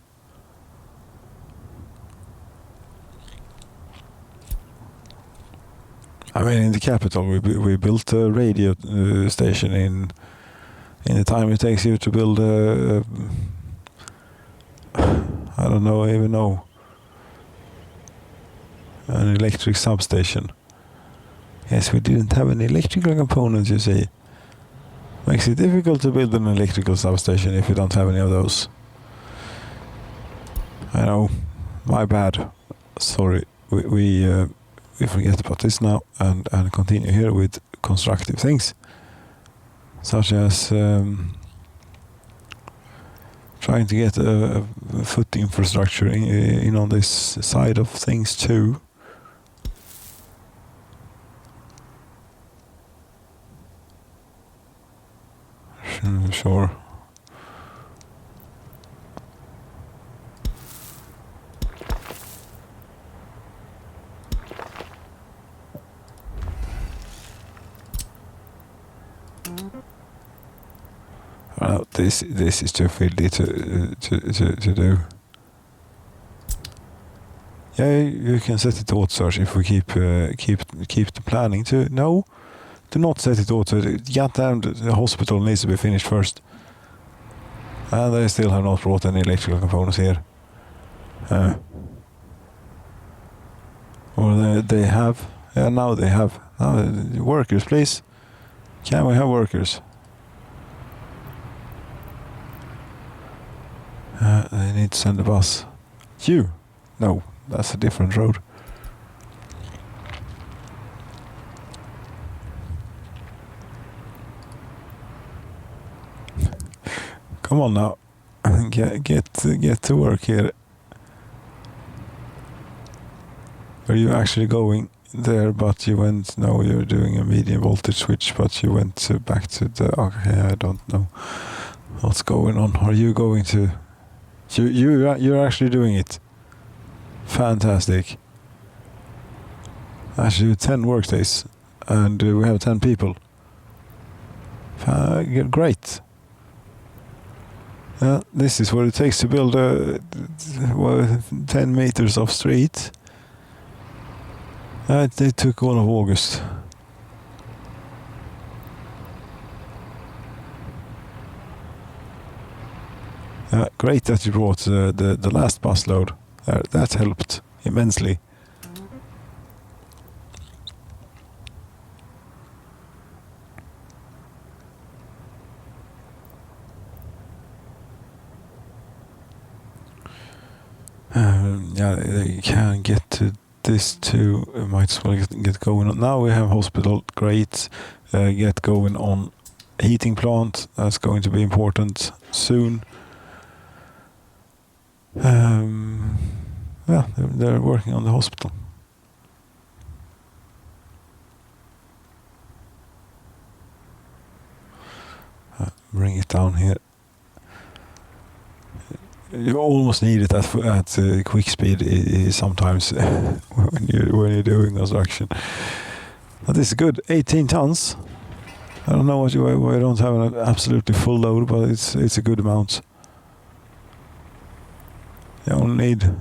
Speaker 1: In the capital, we built a radio station in the time it takes you to build I don't even know, an electric substation. Yes, we didn't have any electrical components, you see. Makes it difficult to build an electrical substation if you don't have any of those. I know, my bad. Sorry, we forget about this now and continue here with constructive things, such as trying to get a foot infrastructure in on this side of things too. Sure. This is too fiddly to do. Yeah, you can set it to auto search if we keep the planning to. No, do not set it to auto. Goddamn, the hospital needs to be finished first. And they still have not brought any electrical components here. Or they have. Yeah, now they have. Now, workers, please. Can we have workers? They need to send a bus. You? No, that's a different road. Come on now. Get to work here. Are you actually going there, but you went... No, you're doing a medium voltage switch, but you went back to the... Okay, I don't know what's going on. Are you going to... You're actually doing it. Fantastic. Actually, 10 workdays, and we have 10 people. Great. This is what it takes to build 10 meters of street. They took all of August. Great that you brought the last bus load. That helped immensely. Yeah, they can get to this too. Might as well get going on. Now we have hospital. Great. Get going on heating plant. That's going to be important soon. Yeah, they're working on the hospital. Bring it down here. You almost need it at quick speed sometimes when you're doing construction. But this is good. 18 tons. I don't know why I don't have an absolutely full load, but it's a good amount. You only need...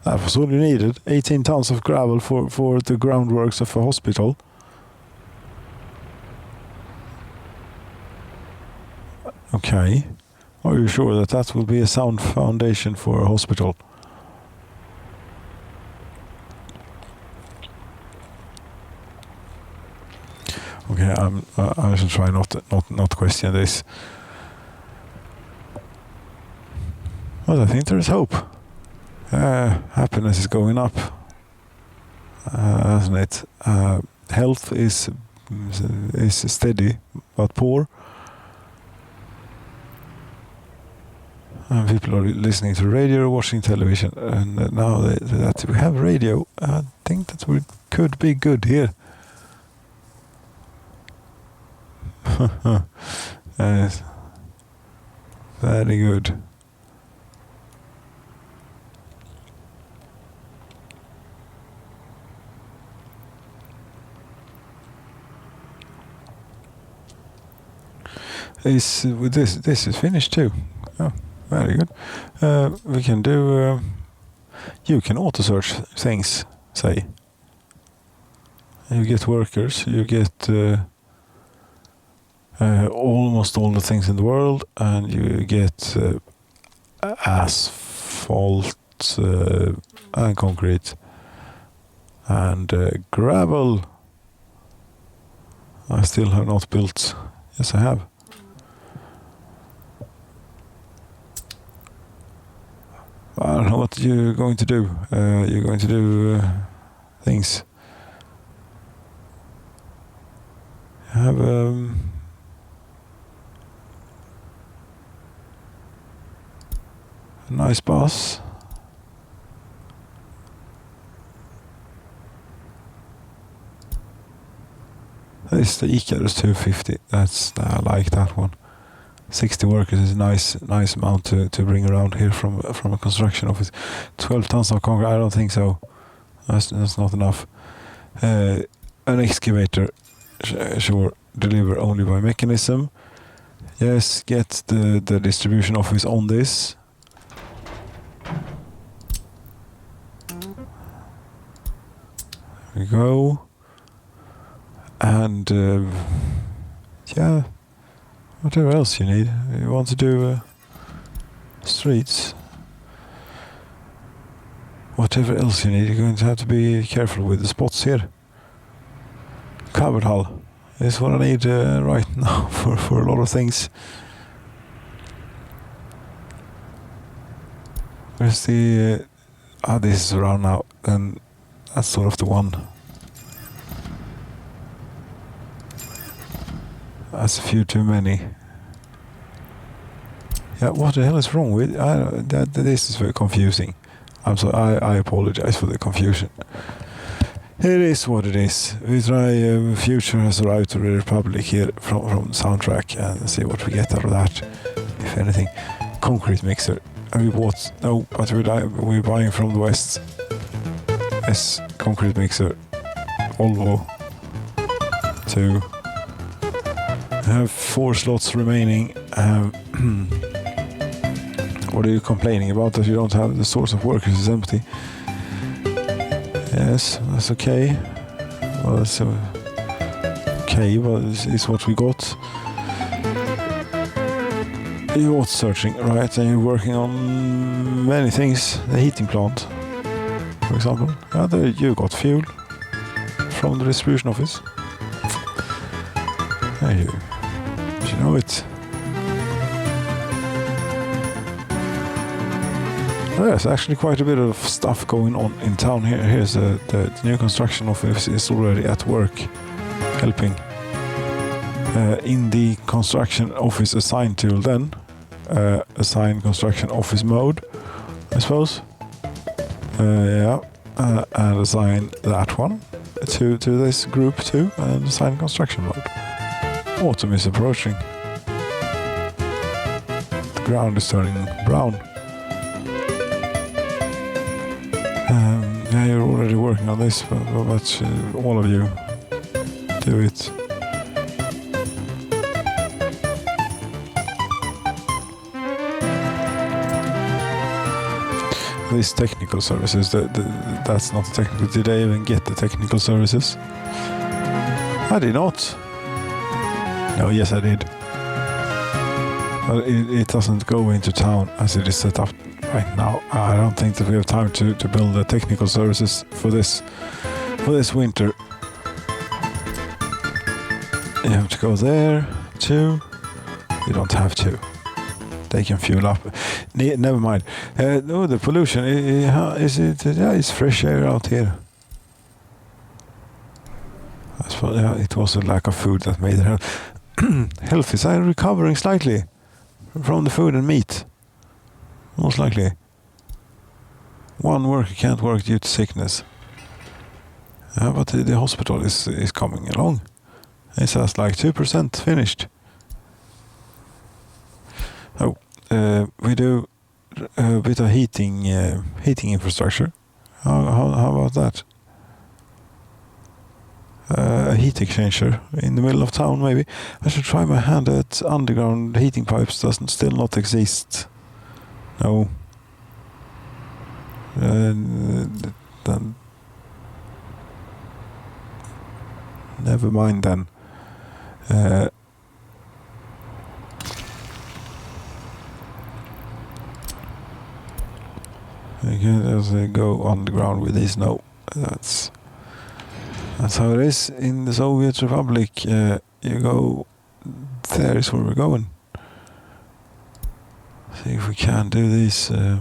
Speaker 1: That was all you needed. 18 tons of gravel for the groundworks of a hospital. Okay. Are you sure that will be a sound foundation for a hospital? Okay, I shall try not question this. But I think there is hope. Happiness is going up, isn't it? Health is steady but poor. And people are listening to radio or watching television, and now that we have radio, I think that we could be good here. Very good. This is finished too. Oh. Very good. We can do... you can auto-search things, say. You get workers, you get almost all the things in the world, and you get asphalt and concrete and gravel. I still have not built... Yes, I have. I don't know what you're going to do. You're going to do things. You have a nice bus. This is the Icarus 250. I like that one. 60 workers is a nice amount to bring around here from a construction office. 12 tons of concrete, I don't think so. That's not enough. An excavator, sure, deliver only by mechanism. Yes, get the distribution office on this. we go. And yeah, whatever else you need. You want to do streets. Whatever else you need, you're going to have to be careful with the spots here. Covered hull is what I need right now for a lot of things. Where's the... this is around now, and that's sort of the one. That's a few too many. Yeah, what the hell is wrong with... this is very confusing. I'm sorry, I apologize for the confusion. It is what it is. We try Future has arrived to the Republic here from the soundtrack and see what we get out of that, if anything. Concrete mixer. And we bought... No, but we're buying from the West. Yes, concrete mixer. Volvo. 2. I have 4 slots remaining. What are you complaining about? That you don't have the source of workers is empty. Yes, that's okay. Well, that's okay, but it's what we got. You're what searching, right? And you're working on many things. The heating plant, for example. Yeah, there you got fuel from the distribution office. There you know it. There's actually quite a bit of stuff going on in town here. Here's the new construction office is already at work, helping. In the construction office assigned tool then, assign construction office mode, I suppose. Yeah, and assign that one to this group too, and assign construction mode. Autumn is approaching. The ground is turning brown. Yeah, you're already working on this, but all of you do it. These technical services, that's not technical. Did I even get the technical services? I did not. No, yes I did. But it doesn't go into town as it is set up right now. I don't think that we have time to build the technical services for this winter. You have to go there too. You don't have to. They can fuel up. Never mind. No, the pollution. Is it? Yeah, it's fresh air out here. I suppose it was a lack of food that made it health is recovering slightly from the food and meat. Most likely. One worker can't work due to sickness. But the hospital is coming along. It says like 2% finished. Oh, we do a bit of heating infrastructure. How about that? A heat exchanger in the middle of town, maybe. I should try my hand at underground heating pipes. Still not exist. No. Then never mind then. As I go underground with this. No, that's how it is in the Soviet Republic. You go. There is where we're going. See if we can do this. You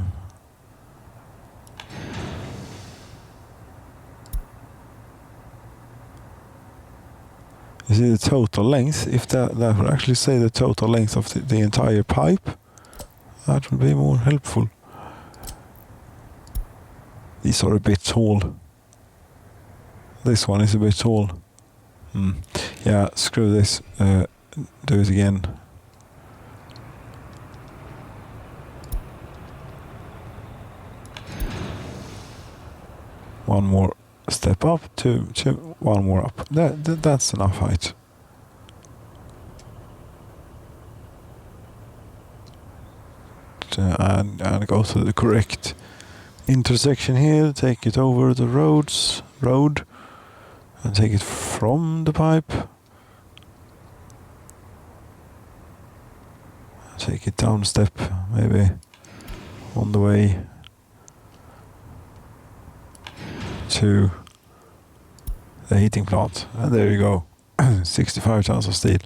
Speaker 1: see the total length. If that would actually say the total length of the entire pipe, that would be more helpful. These are a bit tall. This one is a bit tall. Yeah, screw this. Do it again. One more step up, two, one more up. That's enough height. And go to the correct intersection here. Take it over the road. and take it from the pipe. Take it down a step, maybe on the way to the heating plant. And there you go. 65 tons of steel.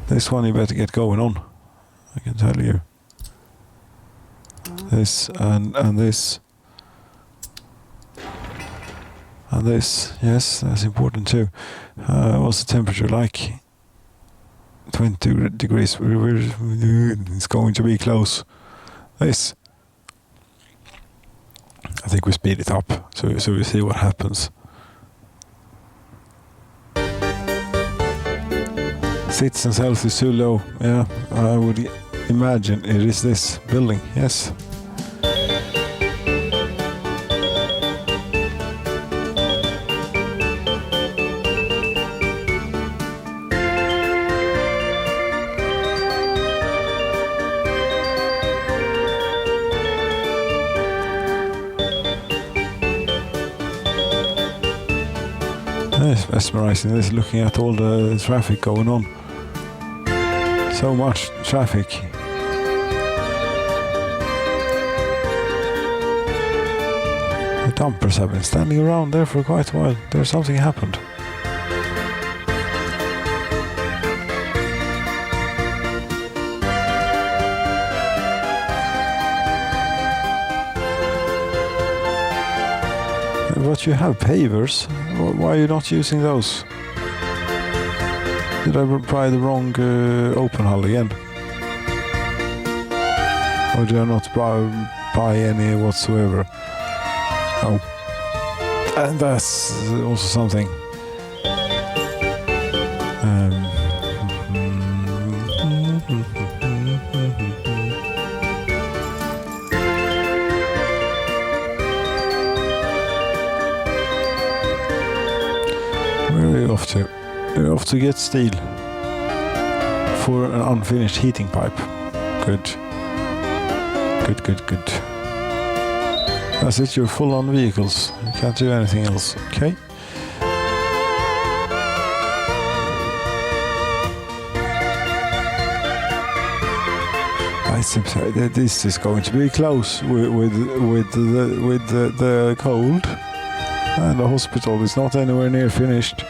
Speaker 1: This one you better get going on, I can tell you. This and this. And this, yes, that's important too. What's the temperature like? 20 degrees. It's going to be close. This. I think we speed it up so we see what happens. Citizens' health is too low. Yeah, I would imagine it is this building. Yes. It's mesmerizing, this looking at all the traffic going on. So much traffic. The dumpers have been standing around there for quite a while. There's something happened. But you have pavers. Why are you not using those? Did I buy the wrong open hull again? Or did I not buy any whatsoever? Oh. And that's also something. Where are you off to? You're off to get steel for an unfinished heating pipe. Good. Good. That's it, you're full on vehicles. You can't do anything else. Okay. This is going to be close with the cold, and the hospital is not anywhere near finished.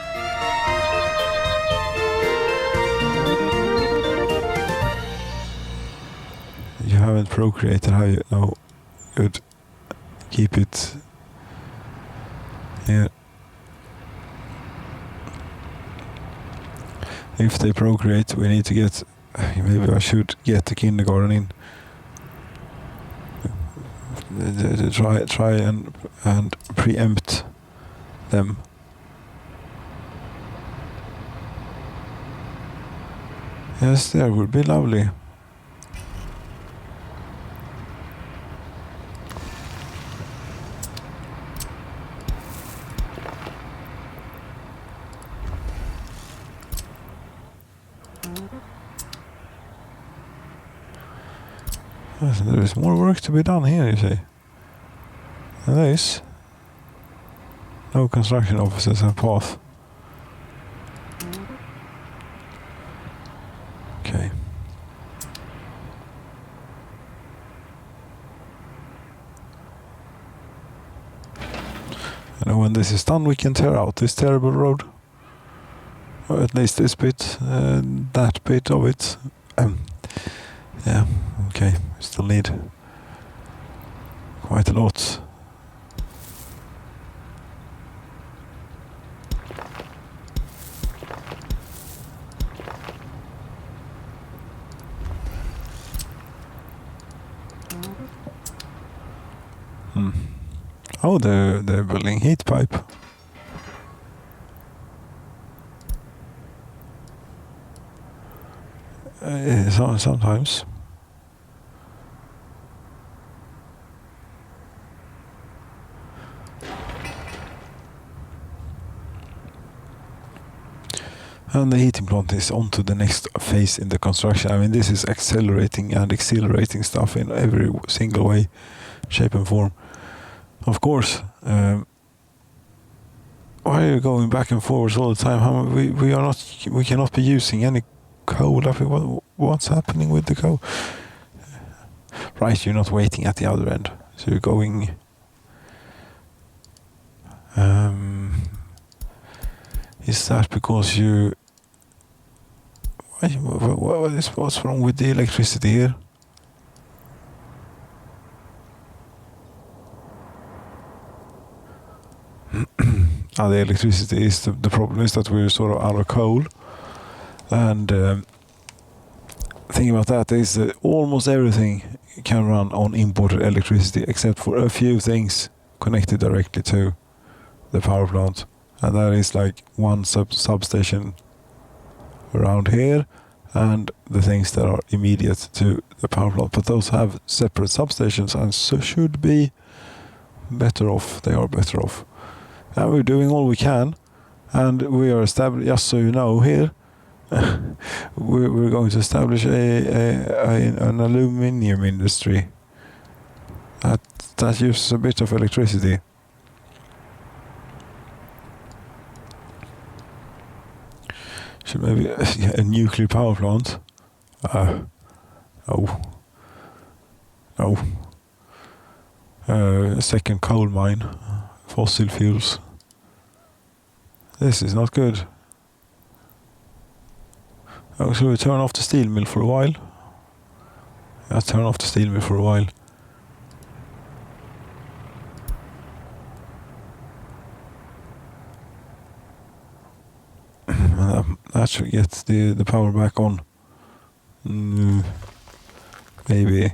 Speaker 1: You haven't procreated, have you? No. Good. Keep it here. If they procreate, we need to get. Maybe I should get the kindergarten in. Try and preempt them. Yes, that would be lovely. There is more work to be done here, you see. And this. No construction officers have path. Okay. And when this is done, we can tear out this terrible road. Or at least this bit, that bit of it. Yeah, okay, we still need quite a lot. Oh, they're building heat pipe. Sometimes. And the heating plant is on to the next phase in the construction. I mean, this is accelerating and accelerating stuff in every single way, shape and form. Of course, Why are you going back and forwards all the time? We cannot be using any coal. What's happening with the coal? Right, you're not waiting at the other end. So you're going... is that because you... What's wrong with the electricity here? The electricity is the problem is that we're sort of out of coal. And thing about that is that almost everything can run on imported electricity except for a few things connected directly to the power plant. And that is like one substation around here and the things that are immediate to the power plant. But those have separate substations and so should be better off. They are better off. And we're doing all we can. And we are established, just so you know, here, we're going to establish an aluminium industry that uses a bit of electricity. Should maybe a nuclear power plant? No. A second coal mine, fossil fuels. This is not good. Oh, shall we turn off the steel mill for a while? Yeah, turn off the steel mill for a while. That should get the power back on. Maybe.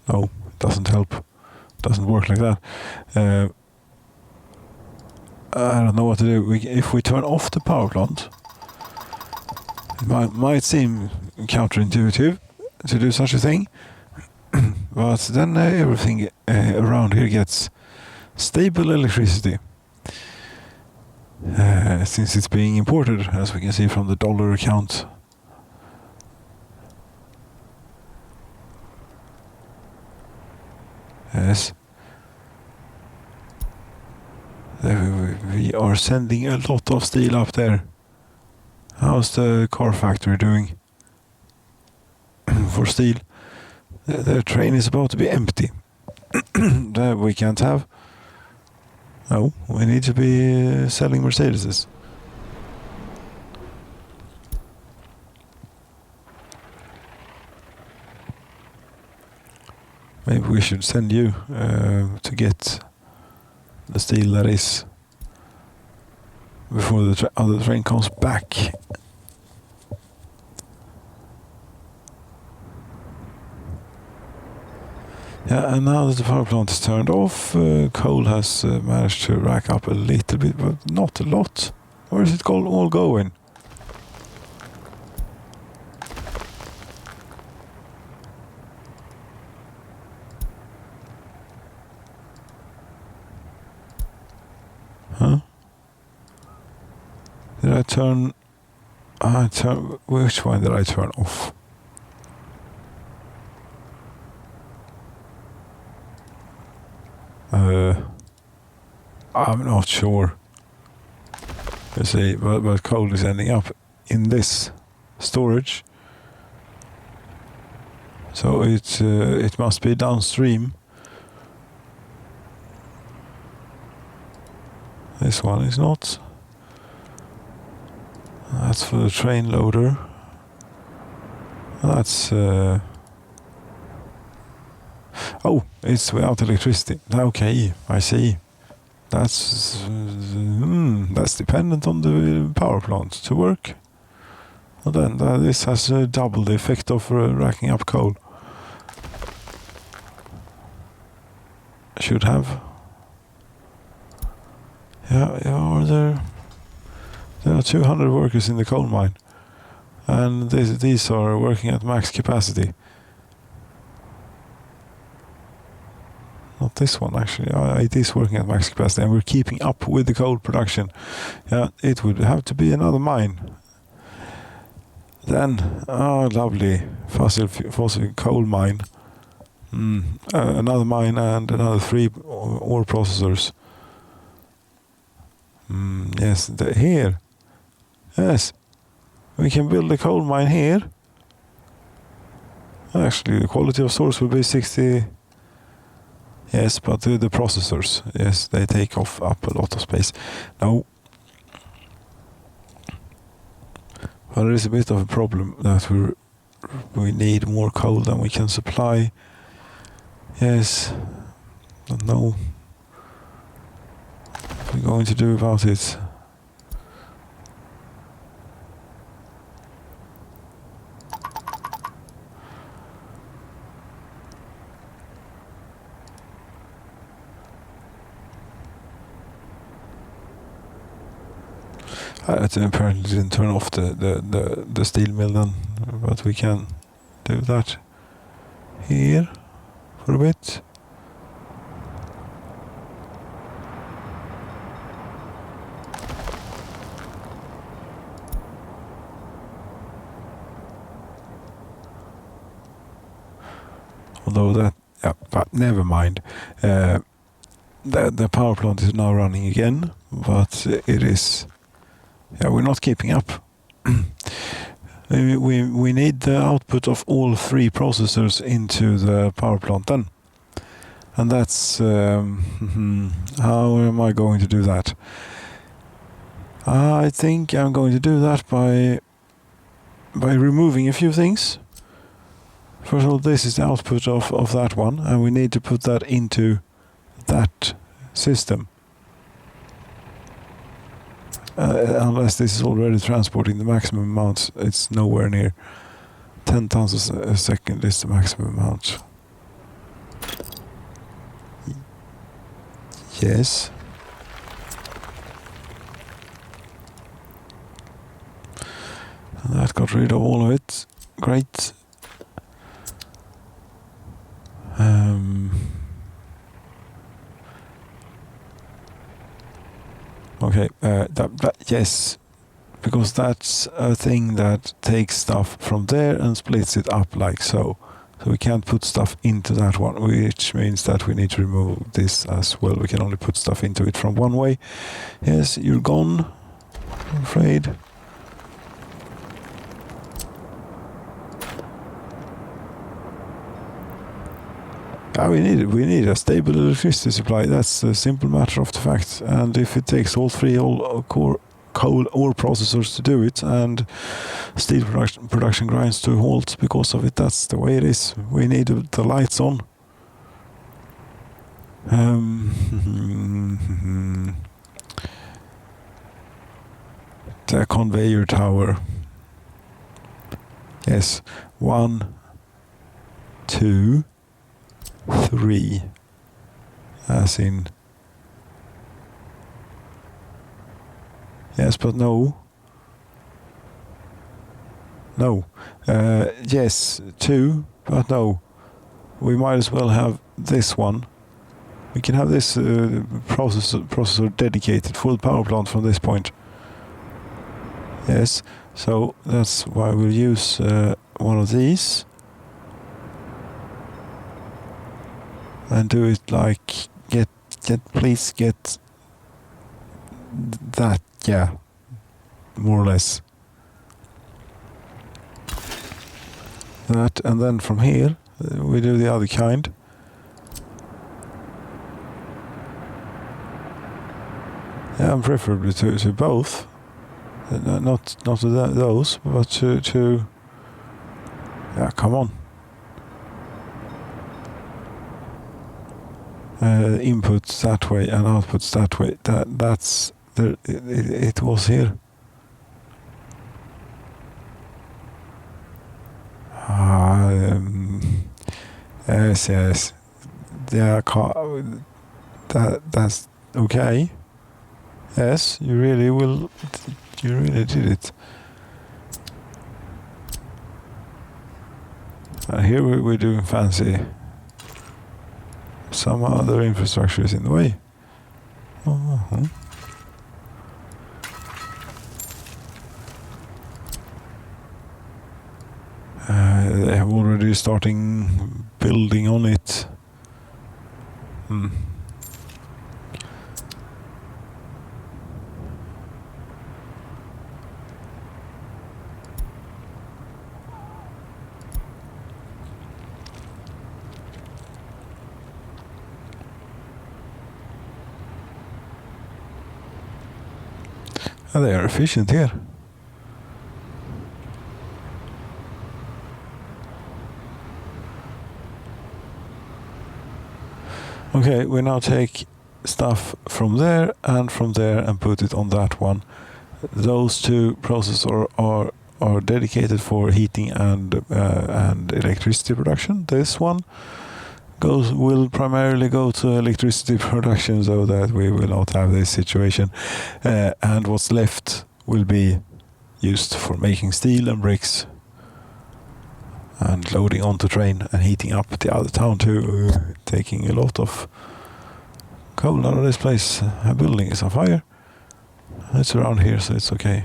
Speaker 1: No, it doesn't help. It doesn't work like that. I don't know what to do. If we turn off the power plant, it might seem counterintuitive to do such a thing, but then everything around here gets stable electricity. Since it's being imported, as we can see from the dollar account. Yes. We are sending a lot of steel up there. How's the car factory doing? For steel. The train is about to be empty. That we can't have. No, we need to be selling Mercedeses. Maybe we should send you to get the steel that is before the other train comes back. Yeah, and now that the power plant is turned off, coal has managed to rack up a little bit, but not a lot. Where is it all going? Huh? Did I turn... which one did I turn off? I'm not sure. You see, but coal is ending up in this storage. So it must be downstream. This one is not. That's for the train loader. That's... oh, it's without electricity. Okay, I see. That's dependent on the power plant to work. And then this has double the effect of racking up coal. Should have. Yeah, there are 200 workers in the coal mine, and these are working at max capacity. Not this one, actually. It is working at max capacity, and we're keeping up with the coal production. Yeah, it would have to be another mine. Then, lovely fossil coal mine. Another mine and another 3 ore processors. Yes, here. Yes, we can build a coal mine here. Actually, the quality of source will be 60. Yes, but the processors, yes, they take up a lot of space. No. But there is a bit of a problem that we need more coal than we can supply. Yes. Don't know what we're going to do about it. It apparently didn't turn off the steel mill then, but we can do that here for a bit. Although that, yeah, but never mind. The power plant is now running again, but it is. Yeah, we're not keeping up. we need the output of all 3 processors into the power plant then. And that's how am I going to do that? I think I'm going to do that by removing a few things. First of all, this is the output of that one, and we need to put that into that system. Unless this is already transporting the maximum amount, it's nowhere near. 10 tons a second is the maximum amount. Yes. And that got rid of all of it. Great. Okay, yes, because that's a thing that takes stuff from there and splits it up like so. So we can't put stuff into that one, which means that we need to remove this as well. We can only put stuff into it from one way. Yes, you're gone, I'm afraid. We need a stable electricity supply. That's a simple matter of the fact. And if it takes all 3 coal ore processors to do it, and steel production grinds to a halt because of it, that's the way it is. We need the lights on. The conveyor tower. Yes, 1, 2, 3, as in. Yes, but no. Yes, 2, but no. We might as well have this one. We can have this processor dedicated full power plant from this point. Yes, so that's why we'll use one of these. And do it like, please get that, yeah, more or less. That, and then from here, we do the other kind. Yeah, preferably to both. Not to those, but to yeah, come on. Inputs that way and outputs that way. That's there. It was here. Yes. Yeah, that's okay. Yes, you really did it. Here we're doing fancy. Some other infrastructure is in the way. have already starting building on it. They are efficient here. Okay, we now take stuff from there and put it on that one. Those two processors are dedicated for heating and electricity production. This one will primarily go to electricity production, so that we will not have this situation. And what's left will be used for making steel and bricks, and loading onto train and heating up the other town too, taking a lot of coal out of this place. A building is on fire. It's around here, so it's okay.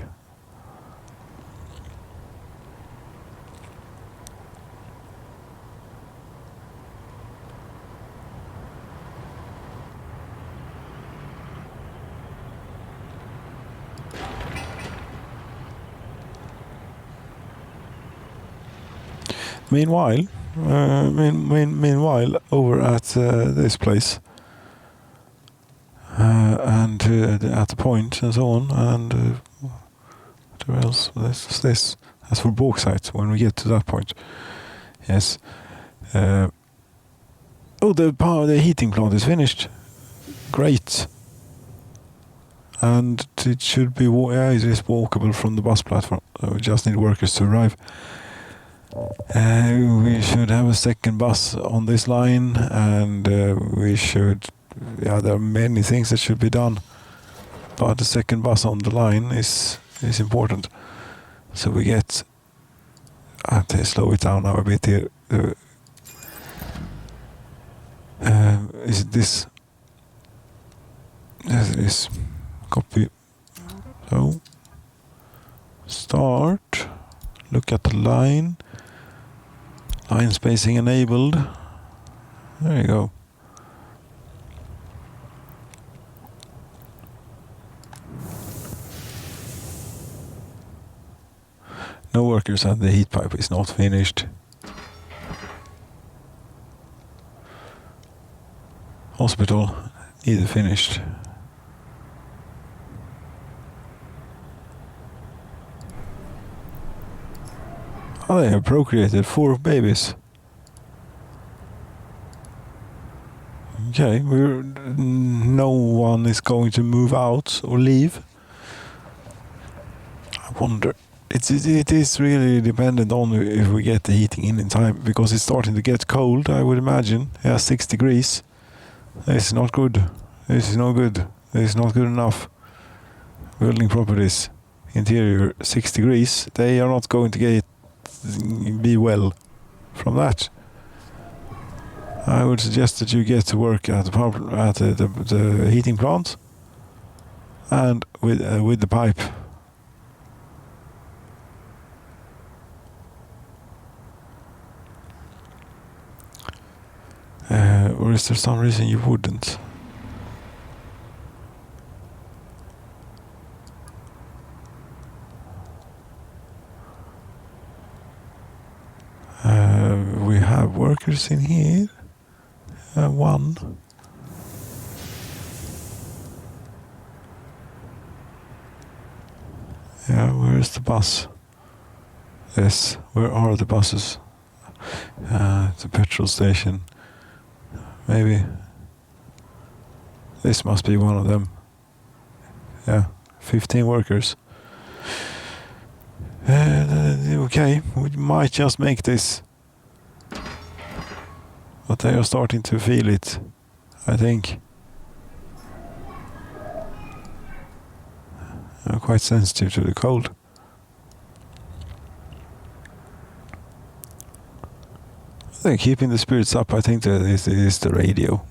Speaker 1: Meanwhile, over at this place, and at the point and so on, and what else? This. That's for bauxite when we get to that point. Yes. The heating plant is finished. Great. And it should be it is walkable from the bus platform. So we just need workers to arrive. We should have a second bus on this line, and we should. Yeah, there are many things that should be done, but the second bus on the line is important. So we get. I have to slow it down now a bit here. Is it this? Yes, it is. Copy. So start. Look at the line. Line spacing enabled. There you go. No workers, and the heat pipe is not finished. Hospital, neither finished. Oh, they have procreated 4 babies. Okay, no one is going to move out or leave. I wonder. It is really dependent on if we get the heating in time, because it's starting to get cold, I would imagine. Yeah, 6 degrees. This is not good. This is no good. This is not good enough. Building properties. Interior 6 degrees. They are not going to be well from that. I would suggest that you get to work at the heating plant and with the pipe. Or is there some reason you wouldn't? We have workers in here. 1. Yeah, where is the bus? Yes, where are the buses? The petrol station. Maybe. This must be one of them. Yeah, 15 workers. Okay, we might just make this. But they are starting to feel it, I think. They're quite sensitive to the cold. They're keeping the spirits up. I think that it is the radio.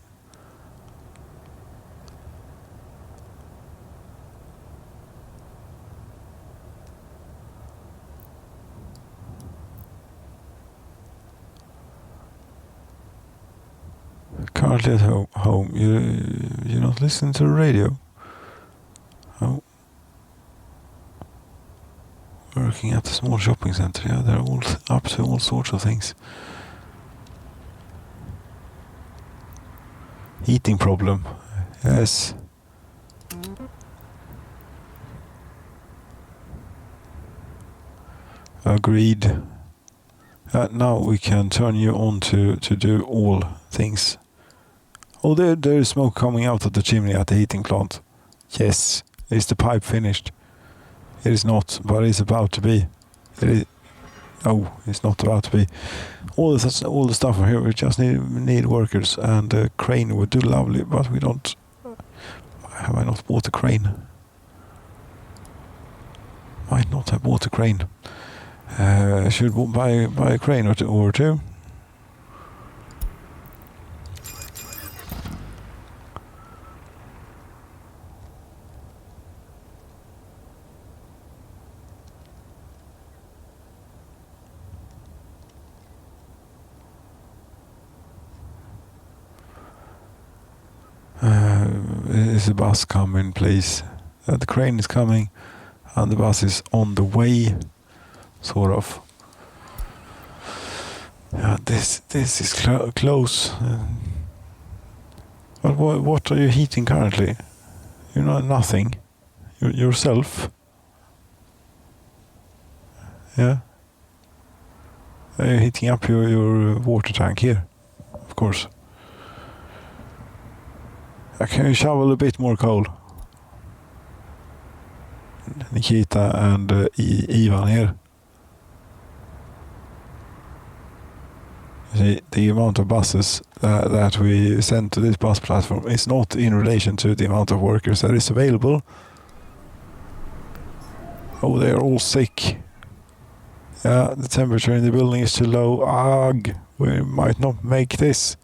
Speaker 1: Currently at home. You're not listening to the radio? Oh. Working at a small shopping center. Yeah, they're all up to all sorts of things. Heating problem. Yes. Agreed. Now we can turn you on to do all things. Oh, there is smoke coming out of the chimney at the heating plant. Yes. Is the pipe finished? It is not, but it's about to be. It is. Oh, it's not about to be. All the stuff here. We just need workers, and a crane would do lovely, but we don't. Have I not bought a crane? Might not have bought a crane. Should buy a crane or two. Is the bus coming, please? The crane is coming, and the bus is on the way, sort of. This is close. But what are you heating currently? You know, nothing. Yourself. Yeah. Are you heating up your water tank here? Of course. Can you shovel a bit more coal? Nikita and Ivan here. See, the amount of buses that we send to this bus platform is not in relation to the amount of workers that is available. Oh, they are all sick. Yeah, the temperature in the building is too low. Ugh, we might not make this.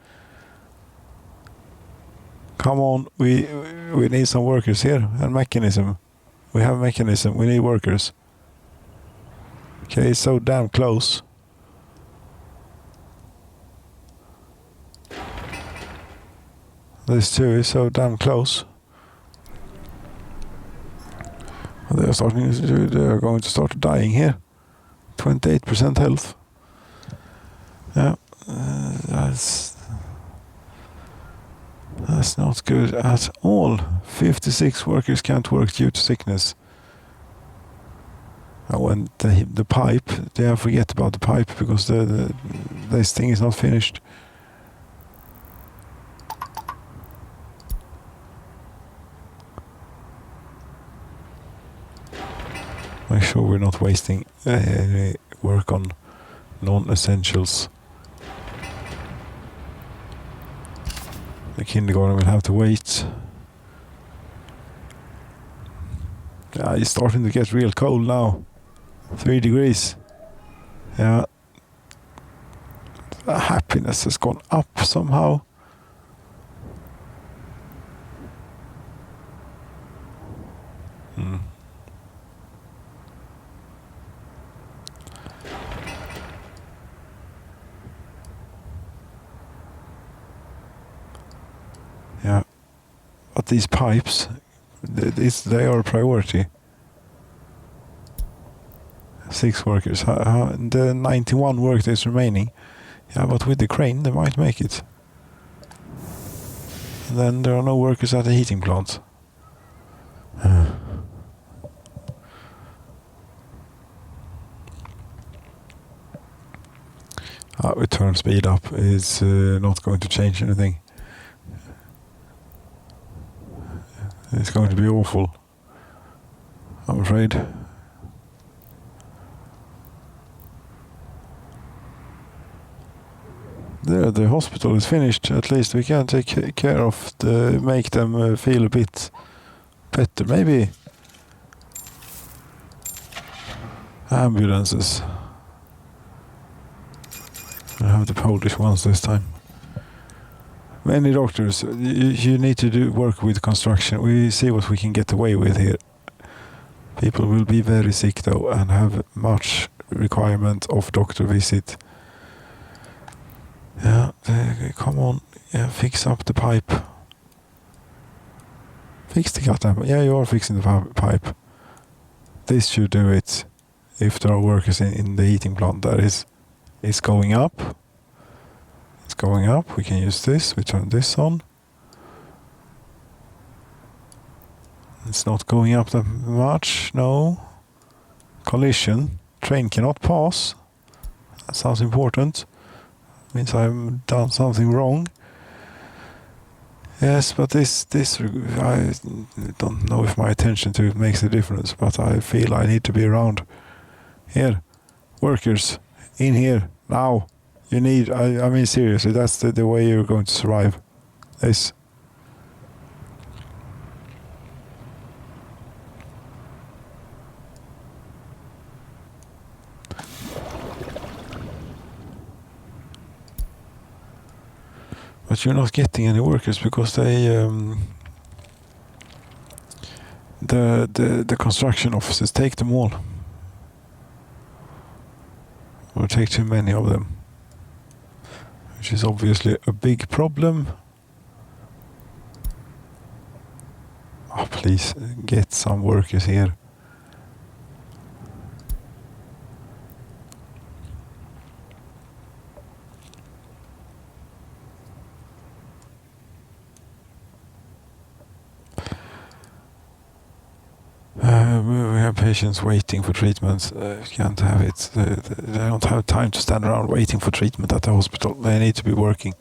Speaker 1: Come on, we need some workers here, and mechanism. We have mechanism, we need workers. Okay, it's so damn close. This too is so damn close. They are going to start dying here. 28% health. Yeah, that's not good at all. 56 workers can't work due to sickness. Oh, and the pipe, they forget about the pipe because this thing is not finished. Make sure we're not wasting any work on non-essentials. The kindergarten will have to wait. Yeah, it's starting to get real cold now. 3 degrees. Yeah. The happiness has gone up somehow. Yeah. But these pipes, they are a priority. 6 workers. The 91 work days remaining. Yeah, but with the crane, they might make it. And then there are no workers at the heating plant. Return speed up is not going to change anything. It's going to be awful, I'm afraid. The hospital is finished. At least we can take care of make them feel a bit better. Maybe ambulances. I have the Polish ones this time. Many doctors, you need to work with construction. We see what we can get away with here. People will be very sick though and have much requirement of doctor visit. Yeah, come on. Yeah, fix up the pipe. Fix the goddamn... Yeah, you are fixing the pipe. This should do it. If there are workers in the heating plant, that is... It's going up. It's going up. We can use this. We turn this on. It's not going up that much. No. Collision. Train cannot pass. That sounds important. Means I've done something wrong. Yes, but this I don't know if my attention to it makes a difference, but I feel I need to be around. Here, workers, in here, now. You need, I mean seriously, that's the way you're going to survive. This. But you're not getting any workers because they the construction offices take them all. Or take too many of them. Which is obviously a big problem. Oh, please get some workers here. We have patients waiting for treatment. Can't have it. They don't have time to stand around waiting for treatment at the hospital. They need to be working.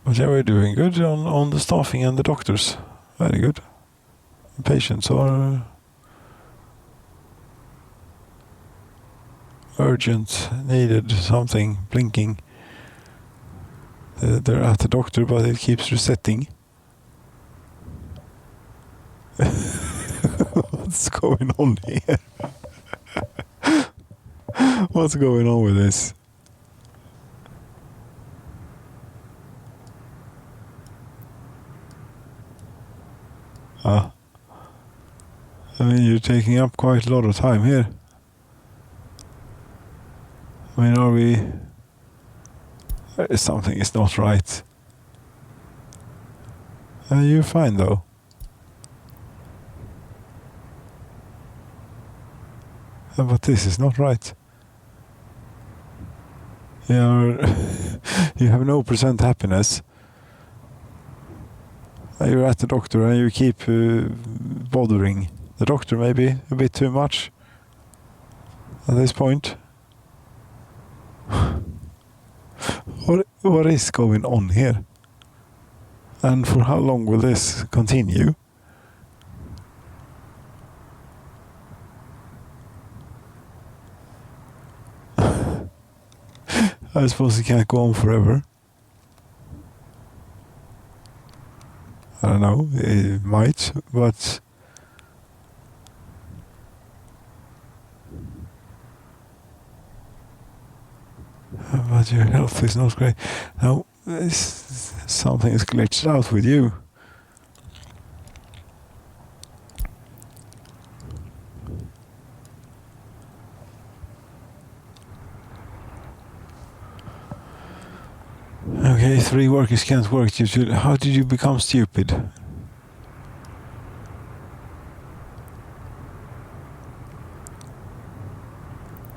Speaker 1: But yeah, we're doing good on the staffing and the doctors. Very good. The patients are urgent, needed something, blinking. They're at the doctor, but it keeps resetting. What's going on here? What's going on with this? I mean, you're taking up quite a lot of time here. I mean, are we... Something is not right. You're fine, though. But this is not right. You have no % happiness. You're at the doctor and you keep bothering the doctor maybe a bit too much at this point. What is going on here? And for how long will this continue? I suppose it can't go on forever. I don't know, it might, but... But your health is not great. Now, something is glitched out with you. Okay, 3 workers can't work. How did you become stupid?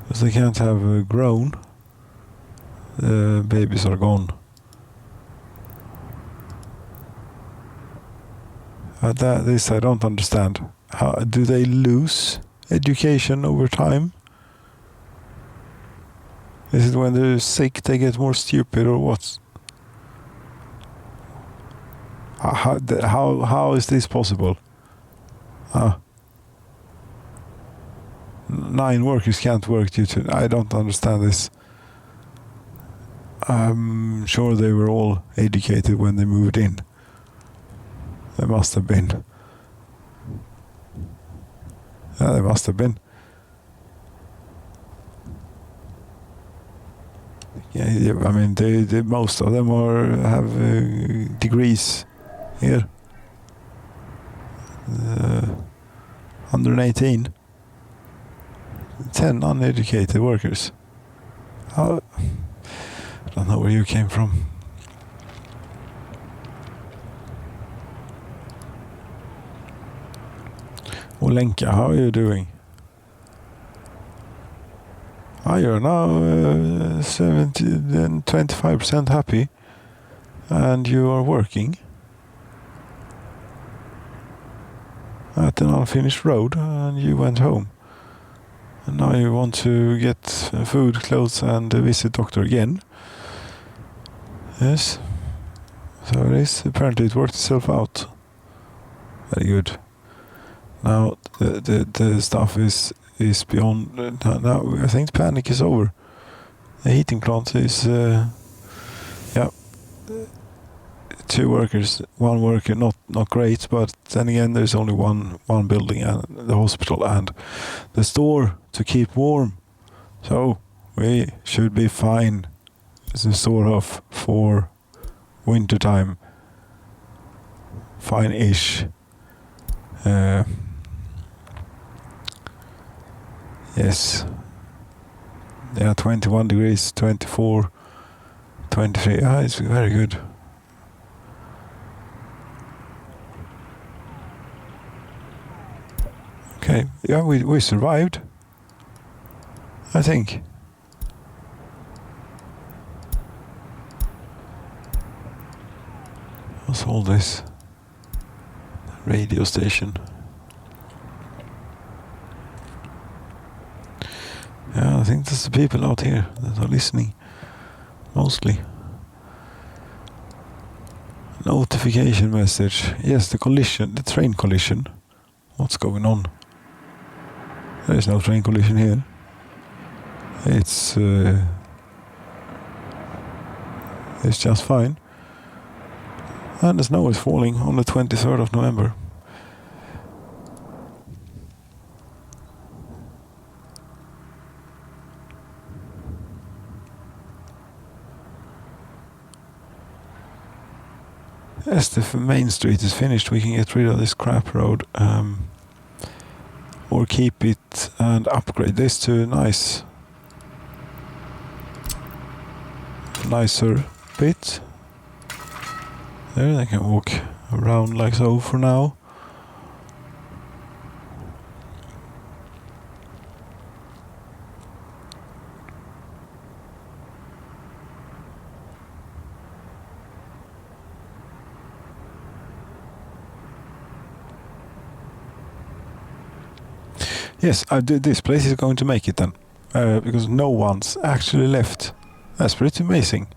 Speaker 1: Because they can't have grown. The babies are gone. This I don't understand. How do they lose education over time? Is it when they're sick they get more stupid or what? How is this possible? 9 workers can't work due to... I don't understand this. I'm sure they were all educated when they moved in. They must have been. Yeah, they must have been. Yeah, I mean, they most of them have degrees here. 118. 10 uneducated workers. I don't know where you came from. Olenka, how are you doing? You're now 25% happy, and you are working at an unfinished road, and you went home. And now you want to get food, clothes, and visit doctor again. Yes. So it is. Apparently it worked itself out. Very good. Now the stuff is beyond. Now I think the panic is over. The heating plant is 2 workers, 1 worker, not great, but then again there's only one building, and the hospital and the store to keep warm. So we should be fine. This is sort of for winter time. Fine-ish. Yes. Yeah, 21 degrees, 24, 23. It's very good. Okay, yeah, we survived. I think. What's all this? Radio station. Yeah, I think that's the people out here that are listening. Mostly. Notification message. Yes, the train collision. What's going on? There is no train collision here. It's just fine. And the snow is falling on the 23rd of November. As the main street is finished, we can get rid of this crap road, or keep it and upgrade this to nicer bit. There, they can walk around like so for now. Yes, this place is going to make it then, because no one's actually left. That's pretty amazing.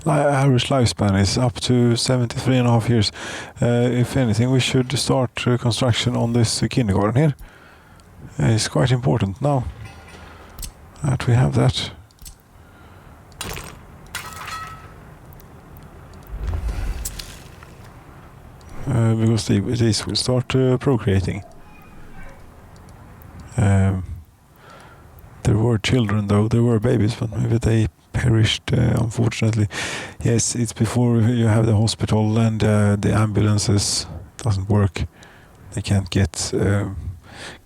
Speaker 1: Average lifespan is up to 73.5 years. If anything, we should start construction on this kindergarten here. It's quite important now that we have that. Because these will start procreating. There were children, though. There were babies, but maybe they perished, unfortunately. Yes, it's before you have the hospital, and the ambulances doesn't work. They can't get to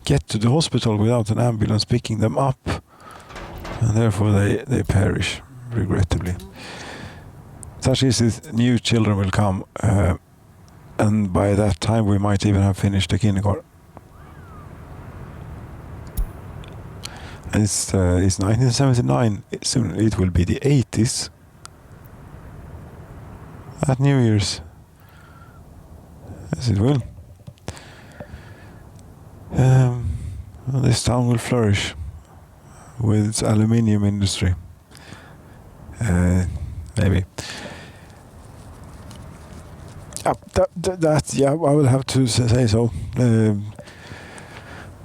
Speaker 1: the hospital without an ambulance picking them up, and therefore they perish, regrettably. Such is it. New children will come, and by that time we might even have finished the kindergarten. It's 1979. Soon it will be the 80s. At New Year's. Yes, it will. This town will flourish with its aluminium industry. Maybe. I will have to say so.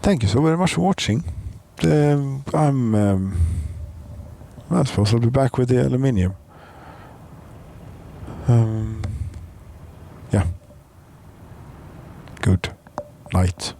Speaker 1: Thank you so very much for watching. I suppose I'll be back with the aluminium. Yeah. Good night.